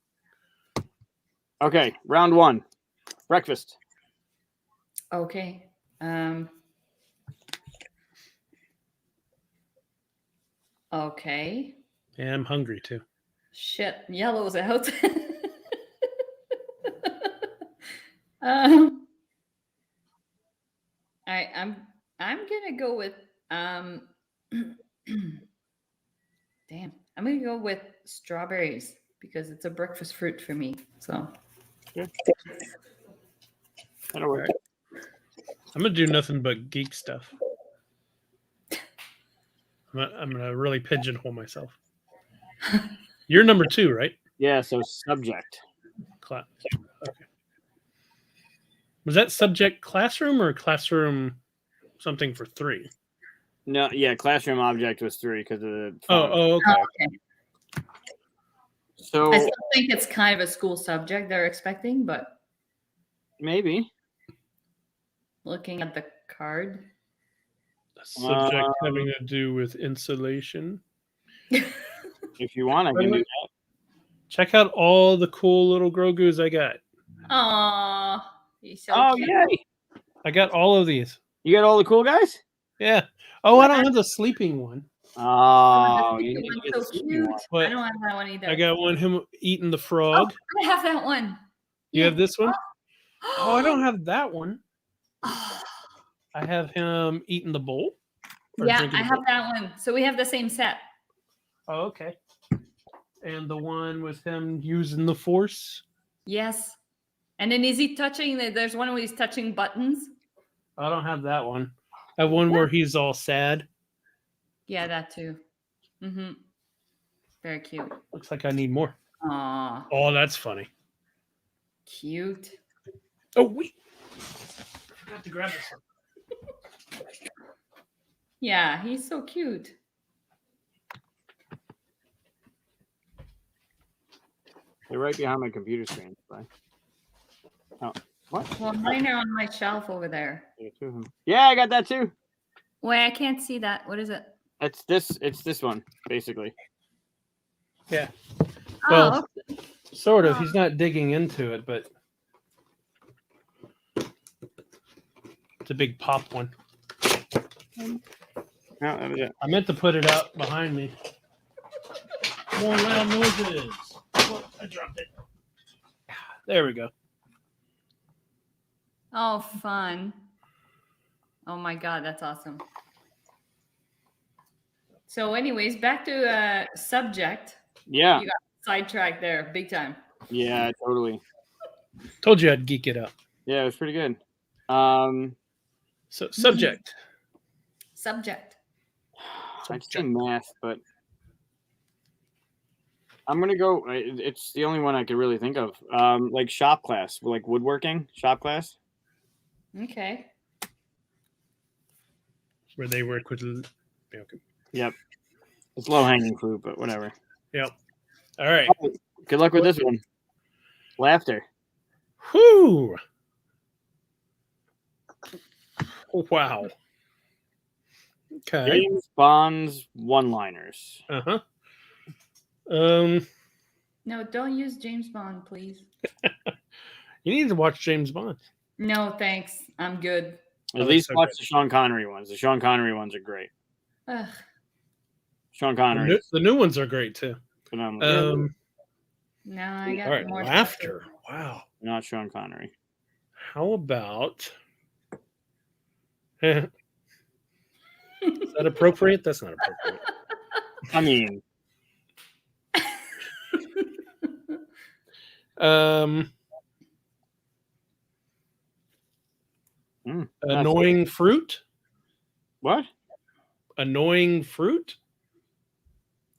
Okay, round 1. Breakfast. Okay. Okay. Yeah, I'm hungry too. Shit, yellow's out. um, I'm gonna go with damn. I'm gonna go with strawberries because it's a breakfast fruit for me. So That'll work. I'm gonna do nothing but geek stuff. I'm gonna really pigeonhole myself. You're number 2, right? Yeah, so subject. Okay. Was that subject classroom or classroom something for 3? No, yeah, classroom object was 3 because of the. Oh, okay. okay. So I still think it's kind of a school subject they're expecting, but maybe. looking at the card. A subject having to do with insulation. If you want, I can do that. Check out all the cool little Grogu's I got. Aw, he's so Oh, cute. yay. I got all of these. You got all the cool guys? Yeah. Oh, I don't have the sleeping one, Oh, The you second need to one's get so the sleeping cute. one. but I don't have that one either. I got one him eating the Oh, frog. I have that one. You have this one? Oh, I don't have that one. I have him eating the bowl. Or Yeah, drinking I the have bowl. that one. So we have the same set. Oh, okay. And the one with him using the force. Yes. And then is he touching? There's one where he's touching buttons. I don't have that one. I have one where he's all sad. Yeah, that too. Mm-hmm. Very cute. Looks like I need more. Aw, Oh, that's funny. cute. Oh, wait. I forgot to grab this one. Yeah, he's so cute. They're right behind my computer screen. Bye. Oh, what? Well, mine are on my shelf over there. There are 2 of them. Yeah, I got that too. Wait, I can't see that. What is it? It's this one, basically. Yeah. Oh, Well, okay. sort of. He's not digging into it, but it's a big pop one. No, that was it. I meant to put it out behind me. More loud noises. Oh, I dropped it. There we go. Oh, fun. Oh my God, that's awesome. So anyways, back to subject. Yeah. You got sidetracked there, big time. Yeah, totally. Told you I'd geek it up. Yeah, it was pretty good. All So subject. Subject. I'd say math, but I'm gonna go. It's the only one I could really think of. Like shop class, like woodworking shop class. Okay. Where they work with. Okay. Yep, it's low hanging fruit, but whatever. Yep. All right. Oh, good luck with this one. Laughter. Whew. Wow. Okay. James Bond's one-liners. Uh-huh. No, don't use James Bond, please. You need to watch James Bond. No, thanks. I'm good. At least watch the Sean Connery ones. The Sean Connery ones are great. Ugh. Sean Connery. The new ones are great too. Phenomenal. No, I got All right, more laughter. Wow. Not Sean Connery. How about? Is that appropriate? That's not appropriate. I mean, Annoying fruit. what? Annoying fruit.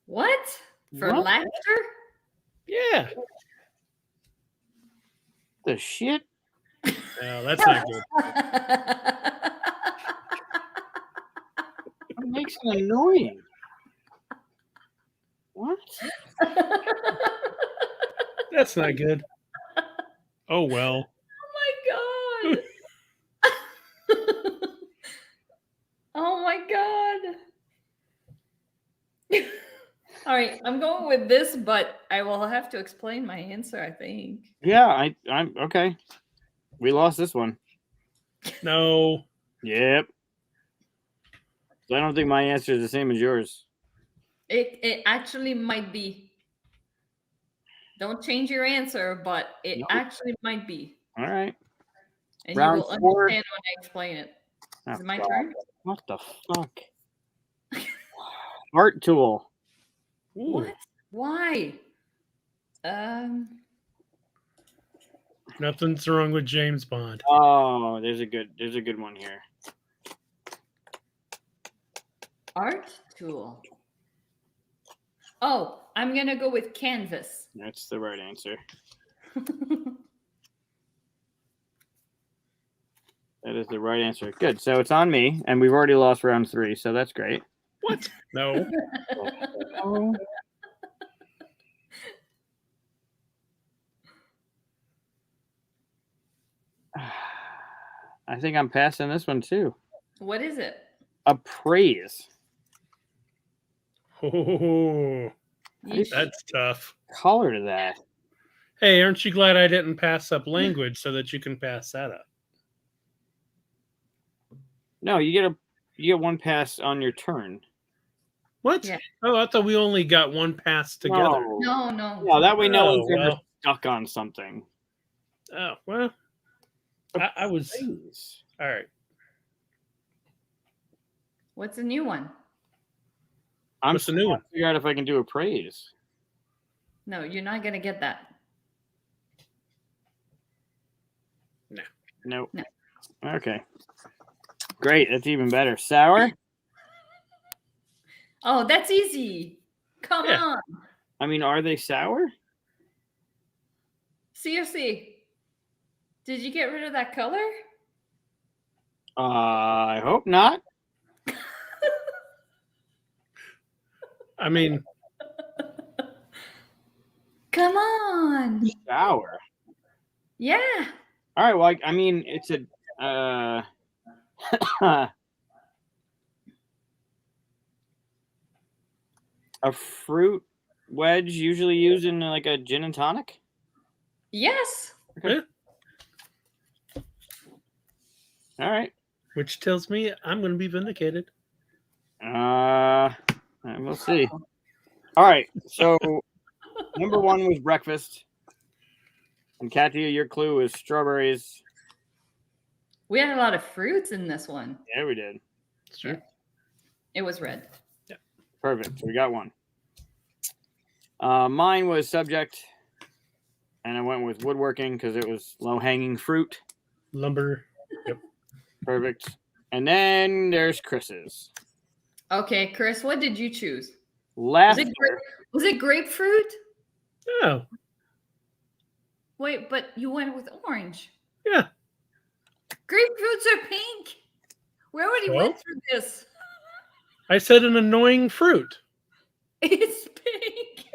What? For What? laughter? Yeah. The shit? No, that's not good. What makes it annoying? What? That's not good. Oh well. Oh my god. Oh my god. All right, I'm going with this, but I will have to explain my answer, I think. Yeah, I'm okay. We lost this one. No. Yep. So I don't think my answer is the same as yours. It actually might be. Don't change your answer, but it Nope. actually might be. All right. And Round you will four. understand when I explain it. Is it my God. turn? What the fuck? Art tool. Ooh. What? Why? Nothing's wrong with James Bond. Oh, there's a good one here. Art tool. Oh, I'm gonna go with canvas. That's the right answer. That is the right answer. Good. So it's on me, and we've already lost round 3, so that's great. What? No. Oh. I think I'm passing this one too. What is it? Appraise. Oh, Yeesh. that's tough. Color to that. Hey, aren't you glad I didn't pass up language so that you can pass that up? No, you get one pass on your turn. What? Yeah. Oh, I thought we only got one pass together. No. No. No, that way no Oh, one's ever well. stuck on something. Oh, well. I was. Appraise. All right. What's a new one? I'm What's the new one? trying to figure out if I can do appraise. No, you're not gonna get that. Nope. No. Okay. Great. That's even better. Sour? Oh, that's easy. Come Yeah. on. I mean, are they sour? Seriously. Did you get rid of that color? I hope not. I mean, Come on. Sour. Yeah. All right. Well, I mean, it's a. A fruit wedge usually used in like a gin and tonic. Yes. yeah, All right. which tells me I'm going to be vindicated. We'll see. All right. So number 1 was breakfast, and Katia, your clue is strawberries. We had a lot of fruits in this one. Yeah, we did. Sure. It was red. Perfect. We got one. Mine was subject, and I went with woodworking because it was low hanging fruit. Lumber. Perfect. And then there's Chris's. Okay, Chris, what did you choose? Laughter. Was it grapefruit? Oh, Wait, but you went with orange. yeah. Grapefruits are pink. We already Well? went through this. I said an annoying fruit. It's pink.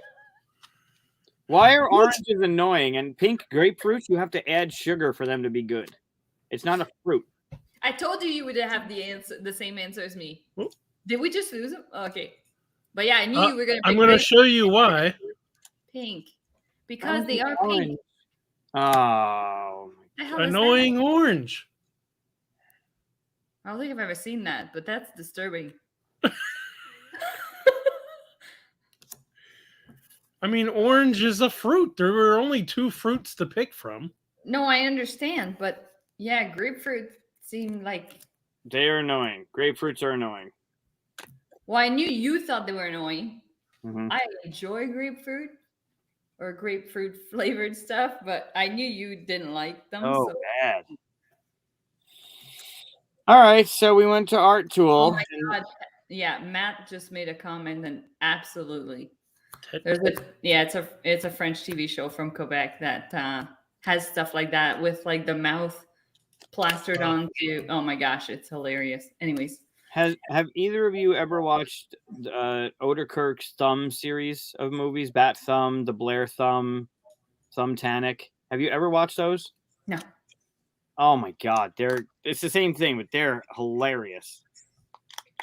Why are oranges annoying and pink grapefruits? You have to add sugar for them to be good. It's not a fruit. I told you would have the same answer as me. Oop. Did we just lose him? Okay. But yeah, I knew you were going to I'm going to show you why. pink. Because they are pink. Oh. The hell is Annoying orange. that? I don't think I've ever seen that, but that's disturbing. I mean, orange is a fruit. There were only 2 fruits to pick from. No, I understand, but yeah, grapefruit seemed like. They are annoying. Grapefruits are annoying. Well, I knew you thought they were annoying. Mhm. I enjoy grapefruit or grapefruit flavored stuff, but I knew you didn't like them. Oh, So. bad. All right, so we went to Art Tool. Oh my god! Yeah, Matt just made a comment, and absolutely, it's a French TV show from Quebec that has stuff like that with like the mouth plastered onto. Oh my gosh, it's hilarious. Anyways, Have either of you ever watched Oderkirk's Thumb series of movies? Bat Thumb, The Blair Thumb, Thumbtanic. Have you ever watched those? No. Oh my god, it's the same thing, but they're hilarious.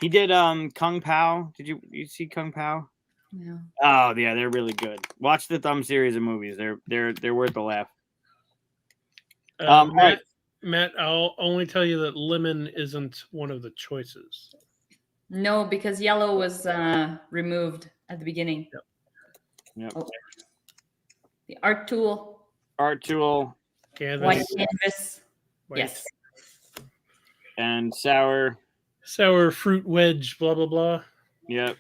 He did Kung Pao. Did you see Kung Pao? no. Oh yeah, they're really good. Watch the Thumb series of movies. They're worth a laugh. All right. Matt, I'll only tell you that lemon isn't one of the choices. No, because yellow was removed at the beginning. Yep. Oh. The art tool, Art Tool white canvas. White. Yes. and Sour. Sour fruit wedge, blah, blah, blah. Yep.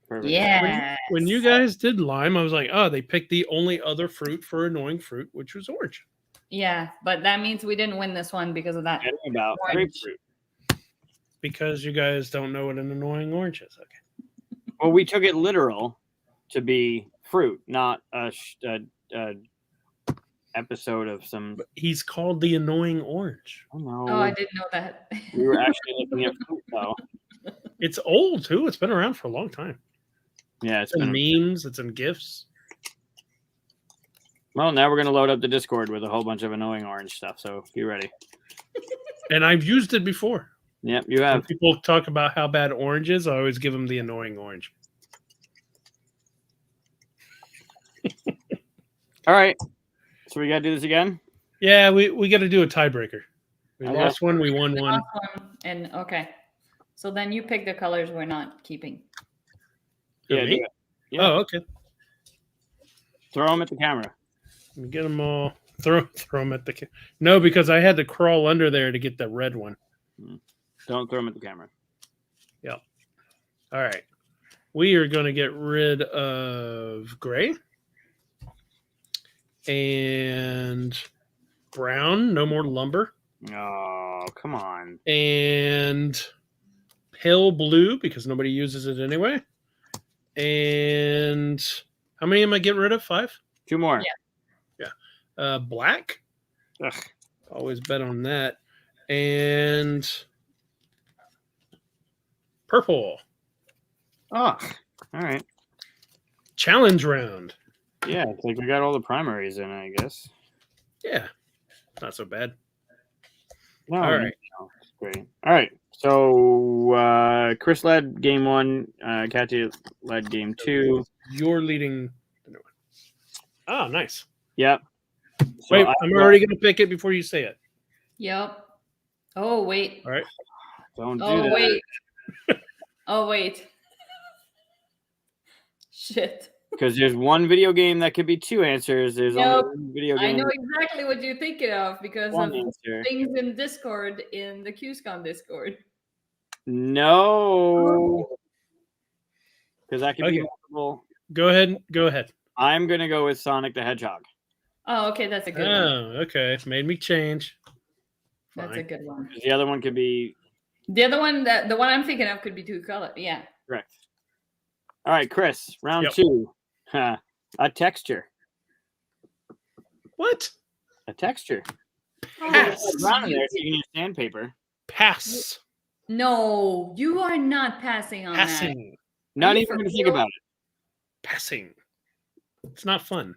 Perfect. Yeah. When you guys did lime, I was like, oh, they picked the only other fruit for annoying fruit, which was orange. Yeah, but that means we didn't win this one because of that. Forgetting about Orange. grapefruit. Because you guys don't know what an annoying orange is. Okay. Well, we took it literal to be fruit, not a episode of some. But he's called the annoying orange. Oh no, Oh, I didn't know that. we were actually looking at fruit though. It's old, too. It's been around for a long time. Yeah, it's It's in been. memes. It's in GIFs. Well, now we're gonna load up the Discord with a whole bunch of annoying orange stuff. So be ready. And I've used it before. Yep, you When have. people talk about how bad orange is, I always give them the annoying orange. All right. So we gotta do this again. Yeah, we got to do a tiebreaker. We Okay. lost one, we won one. And okay. So then you pick the colors we're not keeping. Yeah, Me? do it. Yeah. Oh, okay. Throw them at the camera. Let me get them all. Throw them at the. No, because I had to crawl under there to get the red one. Don't throw them at the camera. All right. We are going to get rid of gray and brown. No more lumber. Oh, come on. And pale blue because nobody uses it anyway. And how many am I getting rid of? 5? 2 more. Yeah. Black. Ugh. Always bet on that. And purple. Oh, all right. Challenge round. Yeah, it's like we got all the primaries in, I guess. Yeah. Not so bad. No, All right. no, it's great. All right. So Chris led game 1. Katia led game 2. You're leading the new one. Oh, nice. Yep. So Wait, I- I'm already going to pick it before you say it. Yep. Oh wait. All right. Don't do Oh that. wait. Oh wait. Shit. Because there's one video game that could be 2 answers. There's Nope. only one video I game. know exactly what you're thinking of because one of answer. things in Discord in the QSCon Discord. No. Because that could be Okay. multiple. Go ahead. Go ahead. I'm gonna go with Sonic the Hedgehog. Oh, okay, that's a good one. Oh, okay. Made me change. That's a Fine. good one. The other one could be The other one, the one I'm thinking of, could be 2 color. Yeah. correct. All right, Chris, round Yep. 2. Huh. A texture. What? A texture. Pass. Around in there, so you can use sandpaper. Pass. No, you are not passing on that. Passing. Not you even for going to think real? about it. Passing. It's not fun.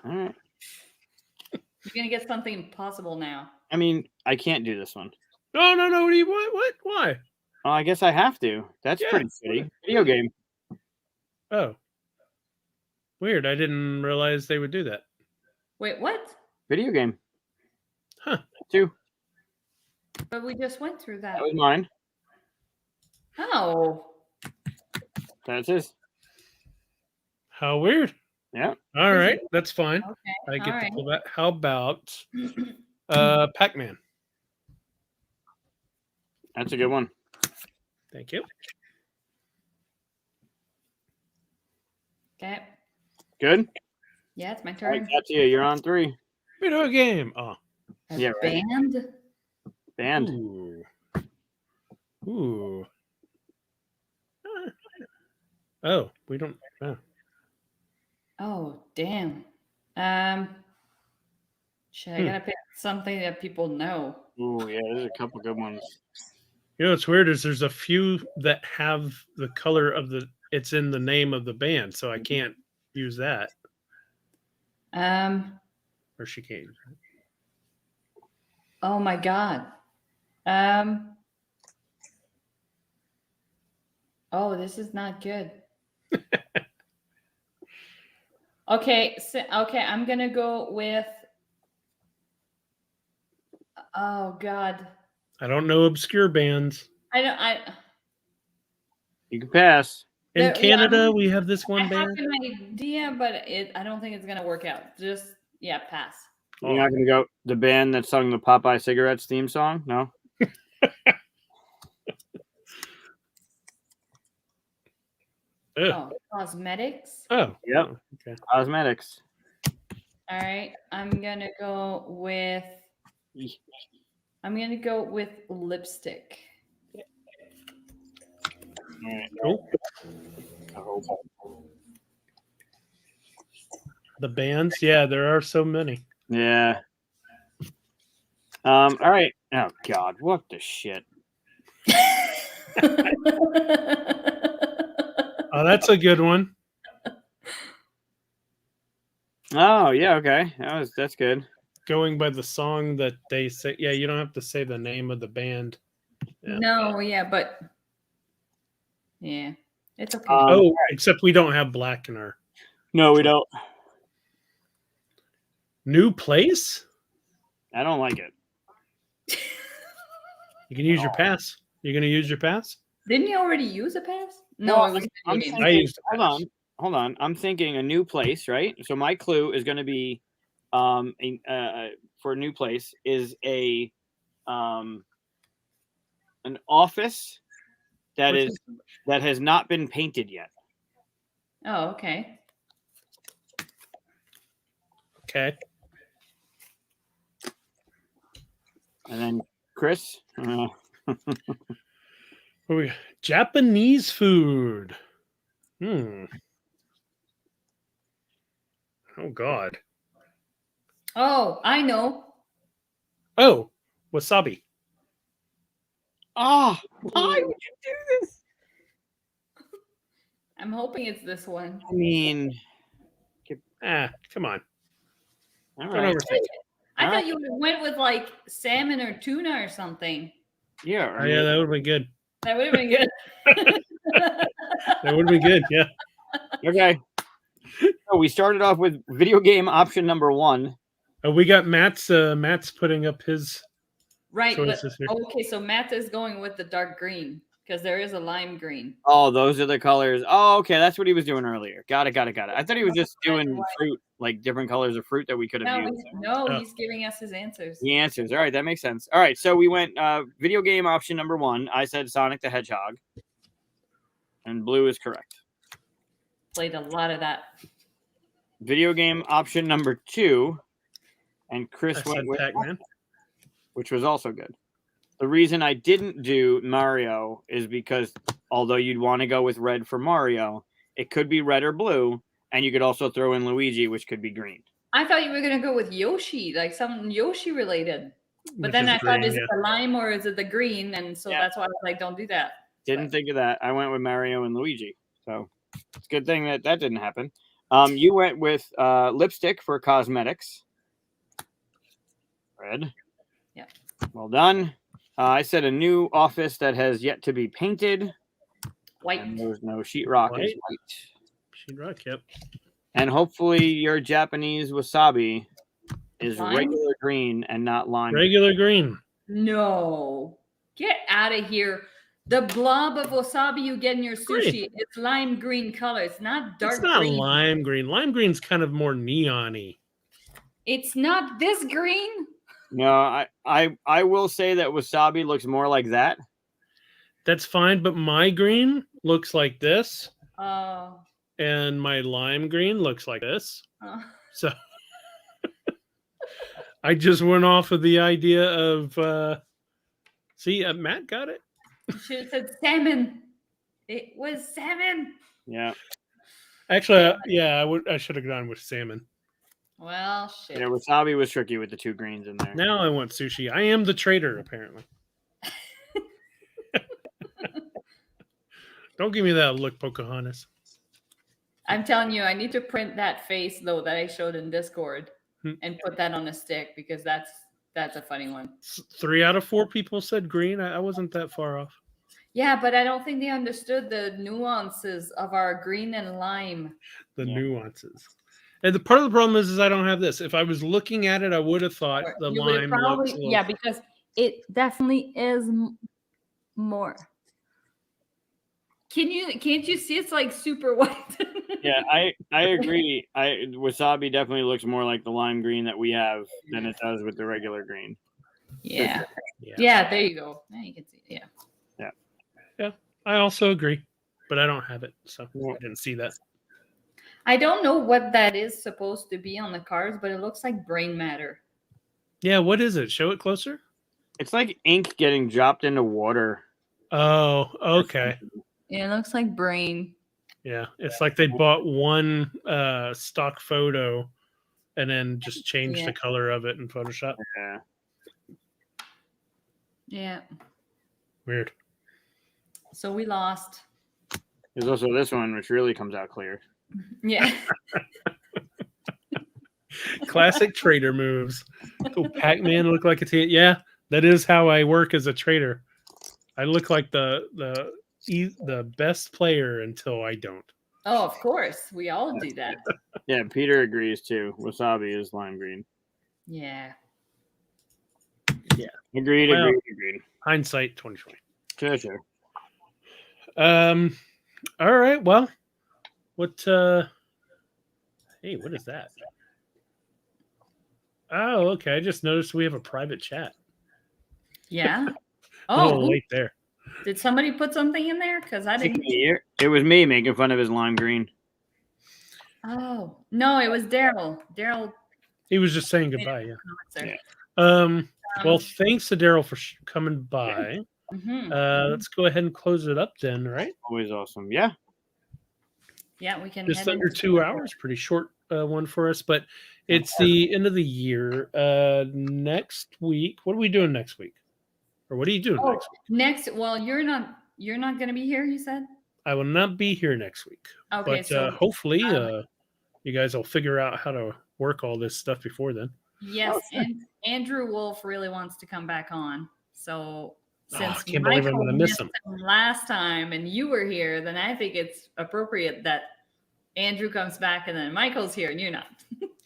All right. You're gonna get something impossible now. I mean, I can't do this one. No. What do you what? What? Why? Oh, I guess I have to. That's Yeah. pretty shitty. Video game. Oh. Weird. I didn't realize they would do that. Wait, what? Video game. Huh. 2. But we just went through that. That was mine. Oh. That's his. How weird. Yeah. All right. That's fine. Okay. I get all to right. pull that. How about Pac-Man? That's a good one. Thank you. Okay. Good. Yeah, it's my All right, turn. Katia, you're on 3. Video game. Oh. A Yeah, right. band. Band. Ooh. Oh, we don't. Oh. Oh, damn. Shit, I gotta pick something that people know. Ooh, yeah, there's a couple good ones. You know what's weird is there's a few that have the color of the. It's in the name of the band, so I can't use that, or she can't. Use it. Oh my god. Oh, this is not good. Okay, I'm gonna go with. Oh god, I don't know obscure bands. You can pass. In Yeah, Canada, we have this I one have band. an idea, but I don't think it's gonna work out. Just pass. You're not going to go the band that sung the Popeye Cigarettes theme song? No? Oh, cosmetics. Oh, Yep. okay. Cosmetics. All right, I'm gonna go with lipstick. Cool. The bands, yeah, there are so many. Yeah. All right. Oh, God. What the shit? Oh, that's a good one. Oh, yeah. Okay. That's good. Going by the song that they say. Yeah, you don't have to say the name of the band. Yeah. No, but yeah, it's okay. Oh, except we don't have black in our No, we don't. new place. I don't like it. You can use your pass. You're going to use your pass? Didn't you already use a pass? No, Well, it was I'm video game. thinking, used a hold pass. on. I'm thinking a new place, right? So my clue is going to be, for a new place is an office that has not been painted yet. Oh, okay. Okay. And then Chris, Japanese food. Oh God. Oh, I know. Oh, wasabi. why would you do this? I'm hoping it's this one. I mean, Come on. all Don't right. overthink it. I thought you went with like salmon or tuna or something. Yeah, Oh, yeah, that would have been good. That would have been good. That would have been good. Yeah. Okay. So we started off with video game option number 1. We got Matt's putting up his Right. But, choices here. okay, so Matt is going with the dark green because there is a lime green. Oh, those are the colors. Oh, okay. That's what he was doing earlier. Got it. I thought he was just doing fruit, like different colors of fruit that we could have used. He's giving us his answers. The answers. All right. That makes sense. All right. So we went video game option number 1. I said Sonic the Hedgehog. And blue is correct. Played a lot of that. Video game option number 2. And Chris I said went with Pac-Man. which was also good. The reason I didn't do Mario is because although you'd want to go with red for Mario, it could be red or blue, and you could also throw in Luigi, which could be green. I thought you were gonna go with Yoshi, like something Yoshi related. But Which then is I thought, green, is yeah. it the lime or is it the green? And so Yeah. that's why I was like, don't do that. Didn't think of that. I went with Mario and Luigi. So it's a good thing that didn't happen. You went with lipstick for cosmetics. Red. Yeah. Well done. I said a new office that has yet to be painted. White. And there's no sheetrock is White. white. Sheetrock, yep. And hopefully your Japanese wasabi is Lime? regular green and not lime. Regular green. No. Get out of here. The blob of wasabi you get in your sushi, it's lime green color. It's not dark It's not green. lime green. Lime green's kind of more neon-y. It's not this green. No, I will say that wasabi looks more like that. That's fine, but my green looks like this, Oh. and my lime green looks like this. So I just went off of the idea of see, Matt got it. You should have said salmon. It was salmon. Yeah. Actually, yeah, I should have gone with salmon. Well, shit. Yeah, wasabi was tricky with the two greens in there. Now I want sushi. I am the traitor, apparently. Don't give me that look, Pocahontas. I'm telling you, I need to print that face though that I showed in Discord and put that on a stick because that's a funny one. 3 out of 4 people said green. I wasn't that far off. Yeah, but I don't think they understood the nuances of our green and lime. The nuances. And the part of the problem is I don't have this. If I was looking at it, I would have thought the You would have lime looks a little... yeah, because it definitely is more. Can't you see it's like super white? Yeah, I agree. Wasabi definitely looks more like the lime green that we have than it does with the regular green. Yeah. Yeah. Yeah, there you go. Now you can see. Yeah. Yeah, I also agree, but I don't have it, so I didn't see that. I don't know what that is supposed to be on the cards, but it looks like brain matter. Yeah, what is it? Show it closer. It's like ink getting dropped into water. Oh, okay. It looks like brain. Yeah, it's like they bought one stock photo and then just changed the color of it in Photoshop. Yeah. Yeah. Weird. So we lost. There's also this one, which really comes out clear. Yeah. Classic trader moves. Go Pac-Man look like a yeah, that is how I work as a trader. I look like the best player until I don't. Oh, of course. We all do that. Yeah, Peter agrees too. Wasabi is lime green. Yeah. Yeah. Agreed. Hindsight 2020. Sure. All right. Well, what hey, what is that? Oh, okay. I just noticed we have a private chat. Yeah. A little Oh, late there. did somebody put something in there? Because I didn't. It was me making fun of his lime green. Oh no, it was Daryl. Daryl. He was just saying goodbye. Yeah. Yeah. Well, thanks to Daryl for coming by. Mm-hmm. Let's go ahead and close it up then, right? Always awesome. Yeah. Yeah, we can. Just head under into- 2 hours. Pretty short one for us, but it's the end of the year. Next week, what are we doing next week? Or what are you doing next week? Next, well, you're not going to be here. You said. I will not be here next week. Okay, But so hopefully you guys will figure out how to work all this stuff before then. yes, and Andrew Wolf really wants to come back on. So since I can't believe I'm Michael going to miss him. missed last time and you were here, then I think it's appropriate that Andrew comes back and then Michael's here and you're not.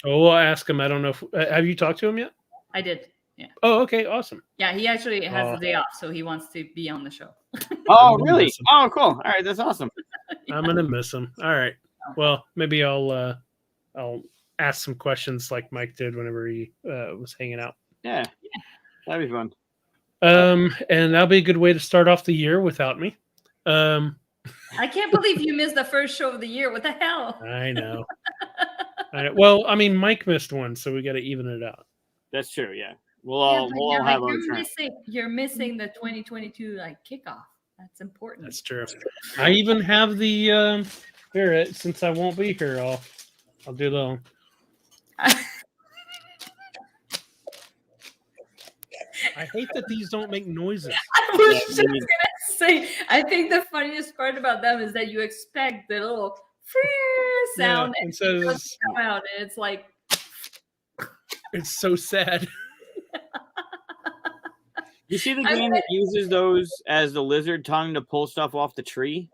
Oh, we'll ask him. I don't know if have you talked to him yet? I did. Yeah. Oh, okay, awesome. Yeah, he actually has a day off, so he wants to be on the show. Oh, really? Oh, cool. All right, that's awesome. I'm gonna miss him. All right. Well, maybe I'll ask some questions like Mike did whenever he was hanging out. Yeah. That'd be fun. And that'll be a good way to start off the year without me. I can't believe you missed the first show of the year. What the hell? I know. Well, I mean, Mike missed one, so we got to even it out. That's true. Yeah. We'll all have our you're turn. you're missing the 2022 like kickoff. That's important. That's true. I even have the here. Since I won't be here, I'll do the. I hate that these don't make noises. I was just gonna say, I think the funniest part about them is that you expect the little sound and so it doesn't come out, and it's like it's so sad. You see the game that uses those as the lizard tongue to pull stuff off the tree?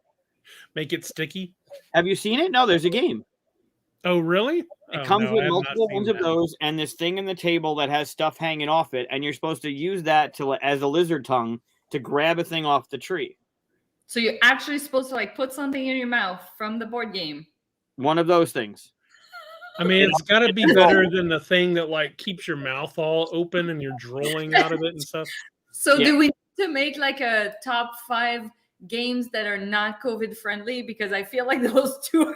Make it sticky. Have you seen it? No, there's a game. Oh, really? It comes with multiple ones of those and this thing in the table that has stuff hanging off it, and you're supposed to use that as a lizard tongue to grab a thing off the tree. So you're actually supposed to like put something in your mouth from the board game. One of those things. I mean, it's got to be better than the thing that like keeps your mouth all open and you're drooling out of it and stuff. So do we need to make like a top 5 games that are not COVID friendly? Because I feel like those two are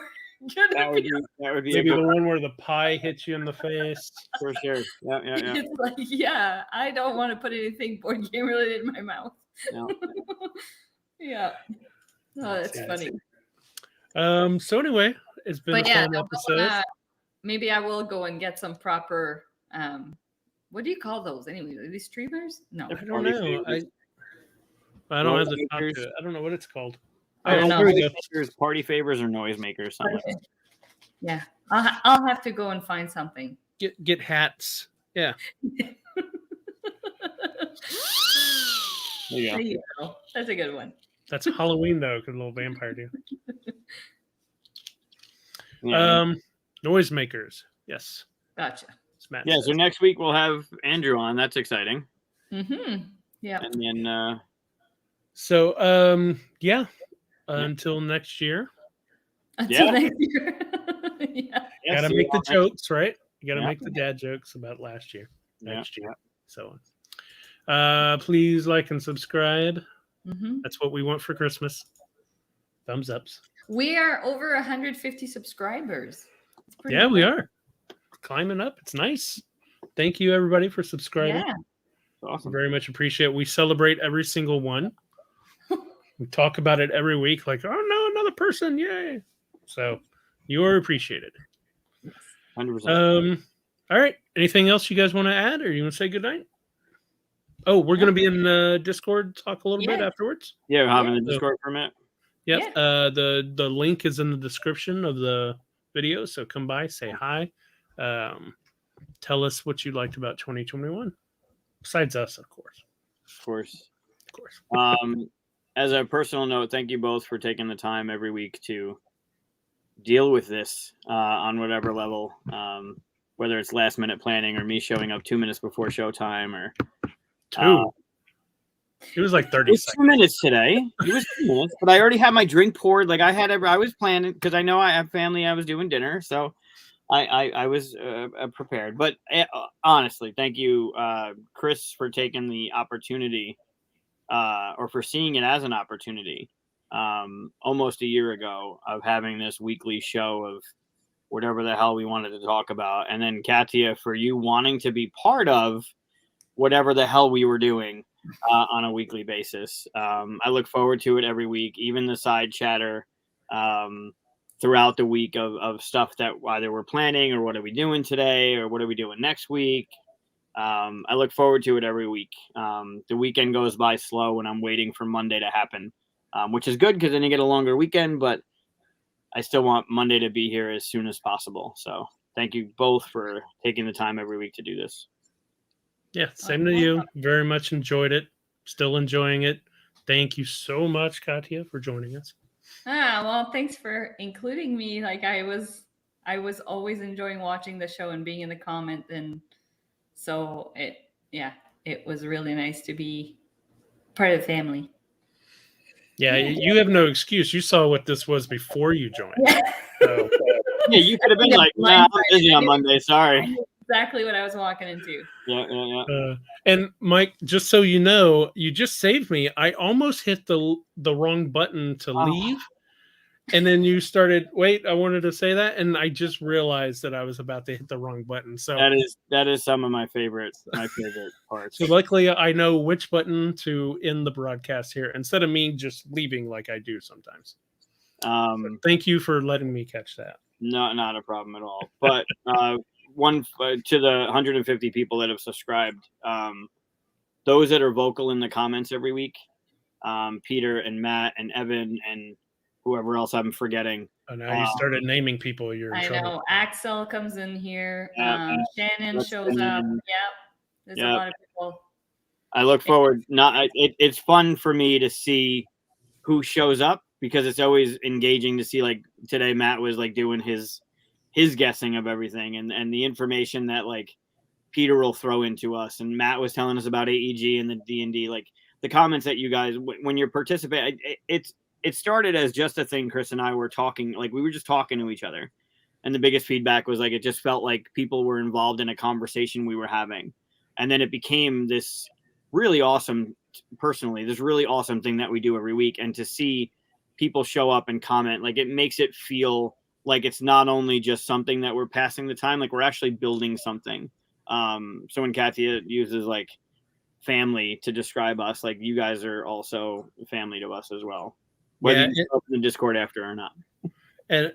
that would be maybe the one where the pie hits you in the face. For sure. Yeah. It's like, I don't want to put anything board game related in my mouth. No. Yeah. Oh, that's funny. So anyway, it's been a fun episode. Maybe I will go and get some proper what do you call those anyway? Are these streamers? No. I don't know. I don't have the top to it. I don't know what it's called. I don't know. Party favors or noise makers. Something. Okay. Yeah. I'll have to go and find something. Get hats. Yeah. There you go. That's a good one. That's Halloween though, because a little vampire do. Noisemakers. Yes. Gotcha. Yeah, so next week we'll have Andrew on. That's exciting. Mm-hmm. Yeah. And then until next year. Until next year. Yeah. Gotta make the jokes, right? You gotta make the dad jokes about last year. Next year. So please like and subscribe. Mm-hmm. That's what we want for Christmas. Thumbs ups. We are over 150 subscribers. Yeah, we are climbing up. It's nice. Thank you everybody for subscribing. Yeah. Awesome. Very much appreciate it. We celebrate every single one. We talk about it every week, like, oh no, another person, yay. So you are appreciated. 100%. All right. Anything else you guys want to add, or you want to say goodnight? Oh, we're going to be in Discord, talk a little bit afterwards. Yeah, we're having the Discord for a minute. Yep. Yeah. The link is in the description of the video, so come by, say hi. Tell us what you liked about 2021. Besides us, of course. Of course. As a personal note, thank you both for taking the time every week to deal with this on whatever level, whether it's last minute planning or me showing up 2 minutes before showtime or it was like 30 it was 2 minutes today. It was 2 minutes, but I already had my drink poured. Like I was planning because I know I have family. I was doing dinner, so I was prepared. But honestly, thank you, Chris, for taking the opportunity or for seeing it as an opportunity almost a year ago of having this weekly show of whatever the hell we wanted to talk about. And then Katia, for you wanting to be part of whatever the hell we were doing on a weekly basis. I look forward to it every week, even the side chatter throughout the week of stuff that either we're planning or what are we doing today or what are we doing next week. I look forward to it every week. The weekend goes by slow and I'm waiting for Monday to happen, which is good because then you get a longer weekend, but I still want Monday to be here as soon as possible. So thank you both for taking the time every week to do this. Yeah, same to you. Very much enjoyed it. Still enjoying it. Thank you so much, Katia, for joining us. Well, thanks for including me. Like I was always enjoying watching the show and being in the comment, and so it was really nice to be part of the family. Yeah, you have no excuse. You saw what this was before you joined. Yeah, so. Yeah, you could have been like, nah, I'm busy on Monday. Sorry. Exactly what I was walking into. Yeah. And Mike, just so you know, you just saved me. I almost hit the wrong button to leave, and then you started. Wait, I wanted to say that, and I just realized that I was about to hit the wrong button. So that is some of my favorite parts. So luckily, I know which button to end the broadcast here instead of me just leaving like I do sometimes. So thank you for letting me catch that. No, not a problem at all. But one to the 150 people that have subscribed, those that are vocal in the comments every week, Peter and Matt and Evan and whoever else I'm forgetting. Oh, now you started naming people. I know. Axel comes in here. Yeah, Shannon shows up. Yep. There's a lot of people. I look forward. It's fun for me to see who shows up because it's always engaging to see. Like today, Matt was like doing his guessing of everything and the information that like Peter will throw into us, and Matt was telling us about AEG and the D&D. Like the comments that you guys when you're participating, it started as just a thing. Chris and I were talking, like we were just talking to each other. And the biggest feedback was like, it just felt like people were involved in a conversation we were having. And then it became this really awesome, personally, this really awesome thing that we do every week. And to see people show up and comment, like it makes it feel like it's not only just something that we're passing the time, like we're actually building something. So when Katia uses like family to describe us, like you guys are also family to us as well. Whether you open the Discord after or not. And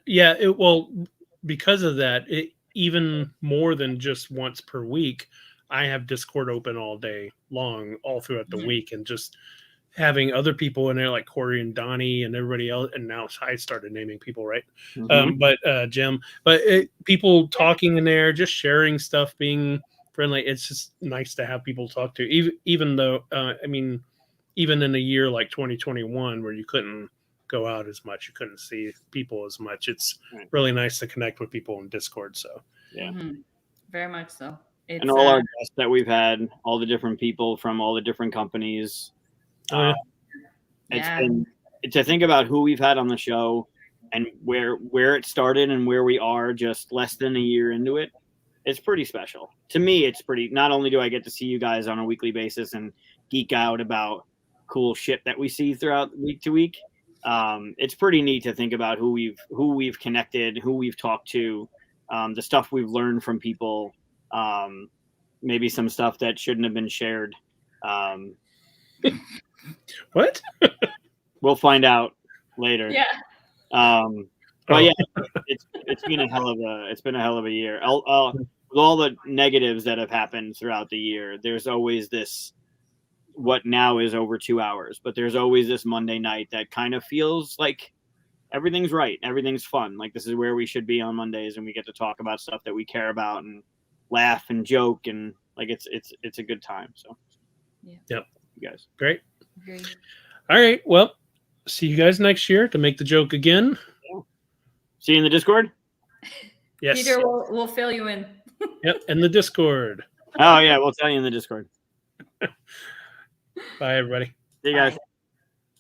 because of that, even more than just once per week, I have Discord open all day long, all throughout the week, and just having other people in there like Corey and Donnie and everybody else. And now I started naming people, right? Jim, people talking in there, just sharing stuff, being friendly. It's just nice to have people talk to, even though, even in a year like 2021 where you couldn't go out as much, you couldn't see people as much, it's really nice to connect with people in Discord. So very much so. And all our guests that we've had, all the different people from all the different companies. It's been to think about who we've had on the show and where it started and where we are just less than a year into it. It's pretty special to me. It's pretty, not only do I get to see you guys on a weekly basis and geek out about cool shit that we see throughout week to week, it's pretty neat to think about who we've connected, who we've talked to, the stuff we've learned from people, maybe some stuff that shouldn't have been shared. What? We'll find out later. Yeah. But yeah, it's been a hell of a year. With all the negatives that have happened throughout the year, there's always this, what now is over 2 hours, but there's always this Monday night that kind of feels like everything's right. Everything's fun. Like this is where we should be on Mondays, and we get to talk about stuff that we care about and laugh and joke, and like it's a good time. So yep, you guys, great. All right, well, see you guys next year to make the joke again. See you in the Discord. Yes, Peter will fill you in. Yep, in the Discord. Oh yeah, we'll tell you in the Discord. Bye, everybody. See you guys.